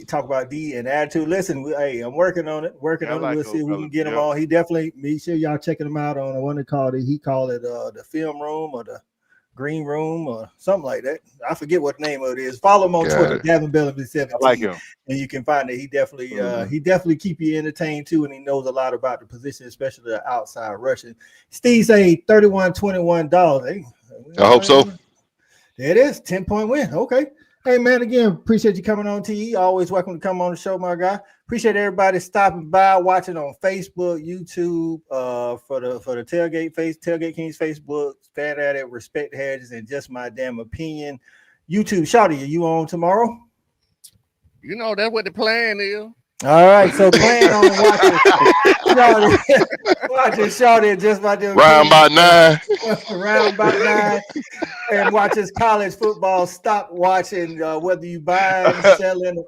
talk about D and attitude. Listen, I'm working on it. We'll see if we can get him on. He definitely, make sure y'all checking him out on what they call it. He called it the film room or Green Room or something like that. I forget what the name of it is. Follow him on Twitter, Gavin Bellamy 17. I like him. And you can find it. He definitely keep you entertained too, and he knows a lot about the position, especially the outside rushing. Steve say $31-21. Hey, I hope so. There it is, 10-point win. Okay. Hey man, again, appreciate you coming on, TE. Always welcome to come on the show, my guy. Appreciate everybody stopping by, watching on Facebook, YouTube, for the Tailgate Kings Facebook, Fan at it, Respect the Hedges, and Just My Damn Opinion. YouTube, Shawty, are you on tomorrow? You know that's what the plan is. All right, so plan on watching Shawty Just My Damn Round about 9. Round about 9. And watch his college football. Stop watching whether you buying, selling,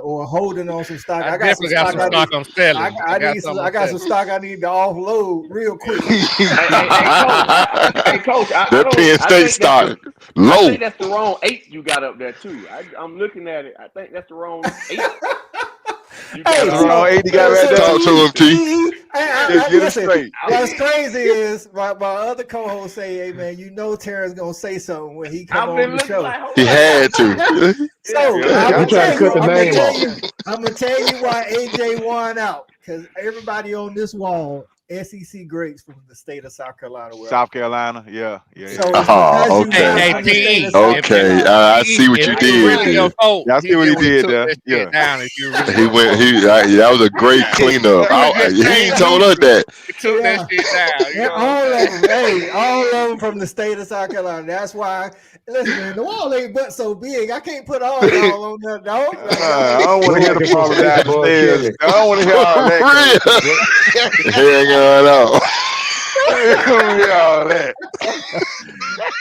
or holding on some stock. I got some stock I'm selling. I got some stock I need to offload real quick. Hey, Coach. That Penn State stock low. I think that's the wrong 8 you got up there too. I'm looking at it. I think that's the wrong 8. You got right there. Talk to him, T. Listen, what's crazy is my other co-host say, "Hey man, you know Terrence gonna say something when he come on the show." He had to. So I'm gonna tell you why AJ won out, because everybody on this wall, SEC greats from the state of South Carolina. South Carolina, yeah. So okay. Okay, I see what you did. I see what he did there. Yeah, that was a great cleanup. He ain't told us that. He took that shit down. All of them from the state of South Carolina. That's why. Listen, man, the wall ain't but so big. I can't put all y'all on that, dog. I don't want to hear the problem downstairs. I don't want to hear all that. Hang on. All that.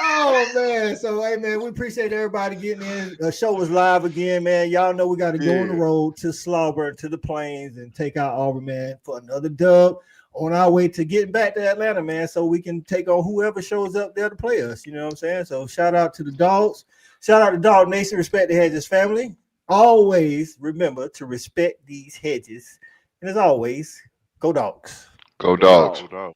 Oh man, so hey man, we appreciate everybody getting in. The show was live again, man. Y'all know we got to go on the road to Slaughter, to the Plains, and take out Auburn, man, for another dub on our way to getting back to Atlanta, man, so we can take on whoever shows up there to play us. You know what I'm saying? So shout out to the Dogs. Shout out to Dog Nation. Respect the Hedges family. Always remember to respect these hedges. And as always, go Dogs. Go Dogs. Go Dogs.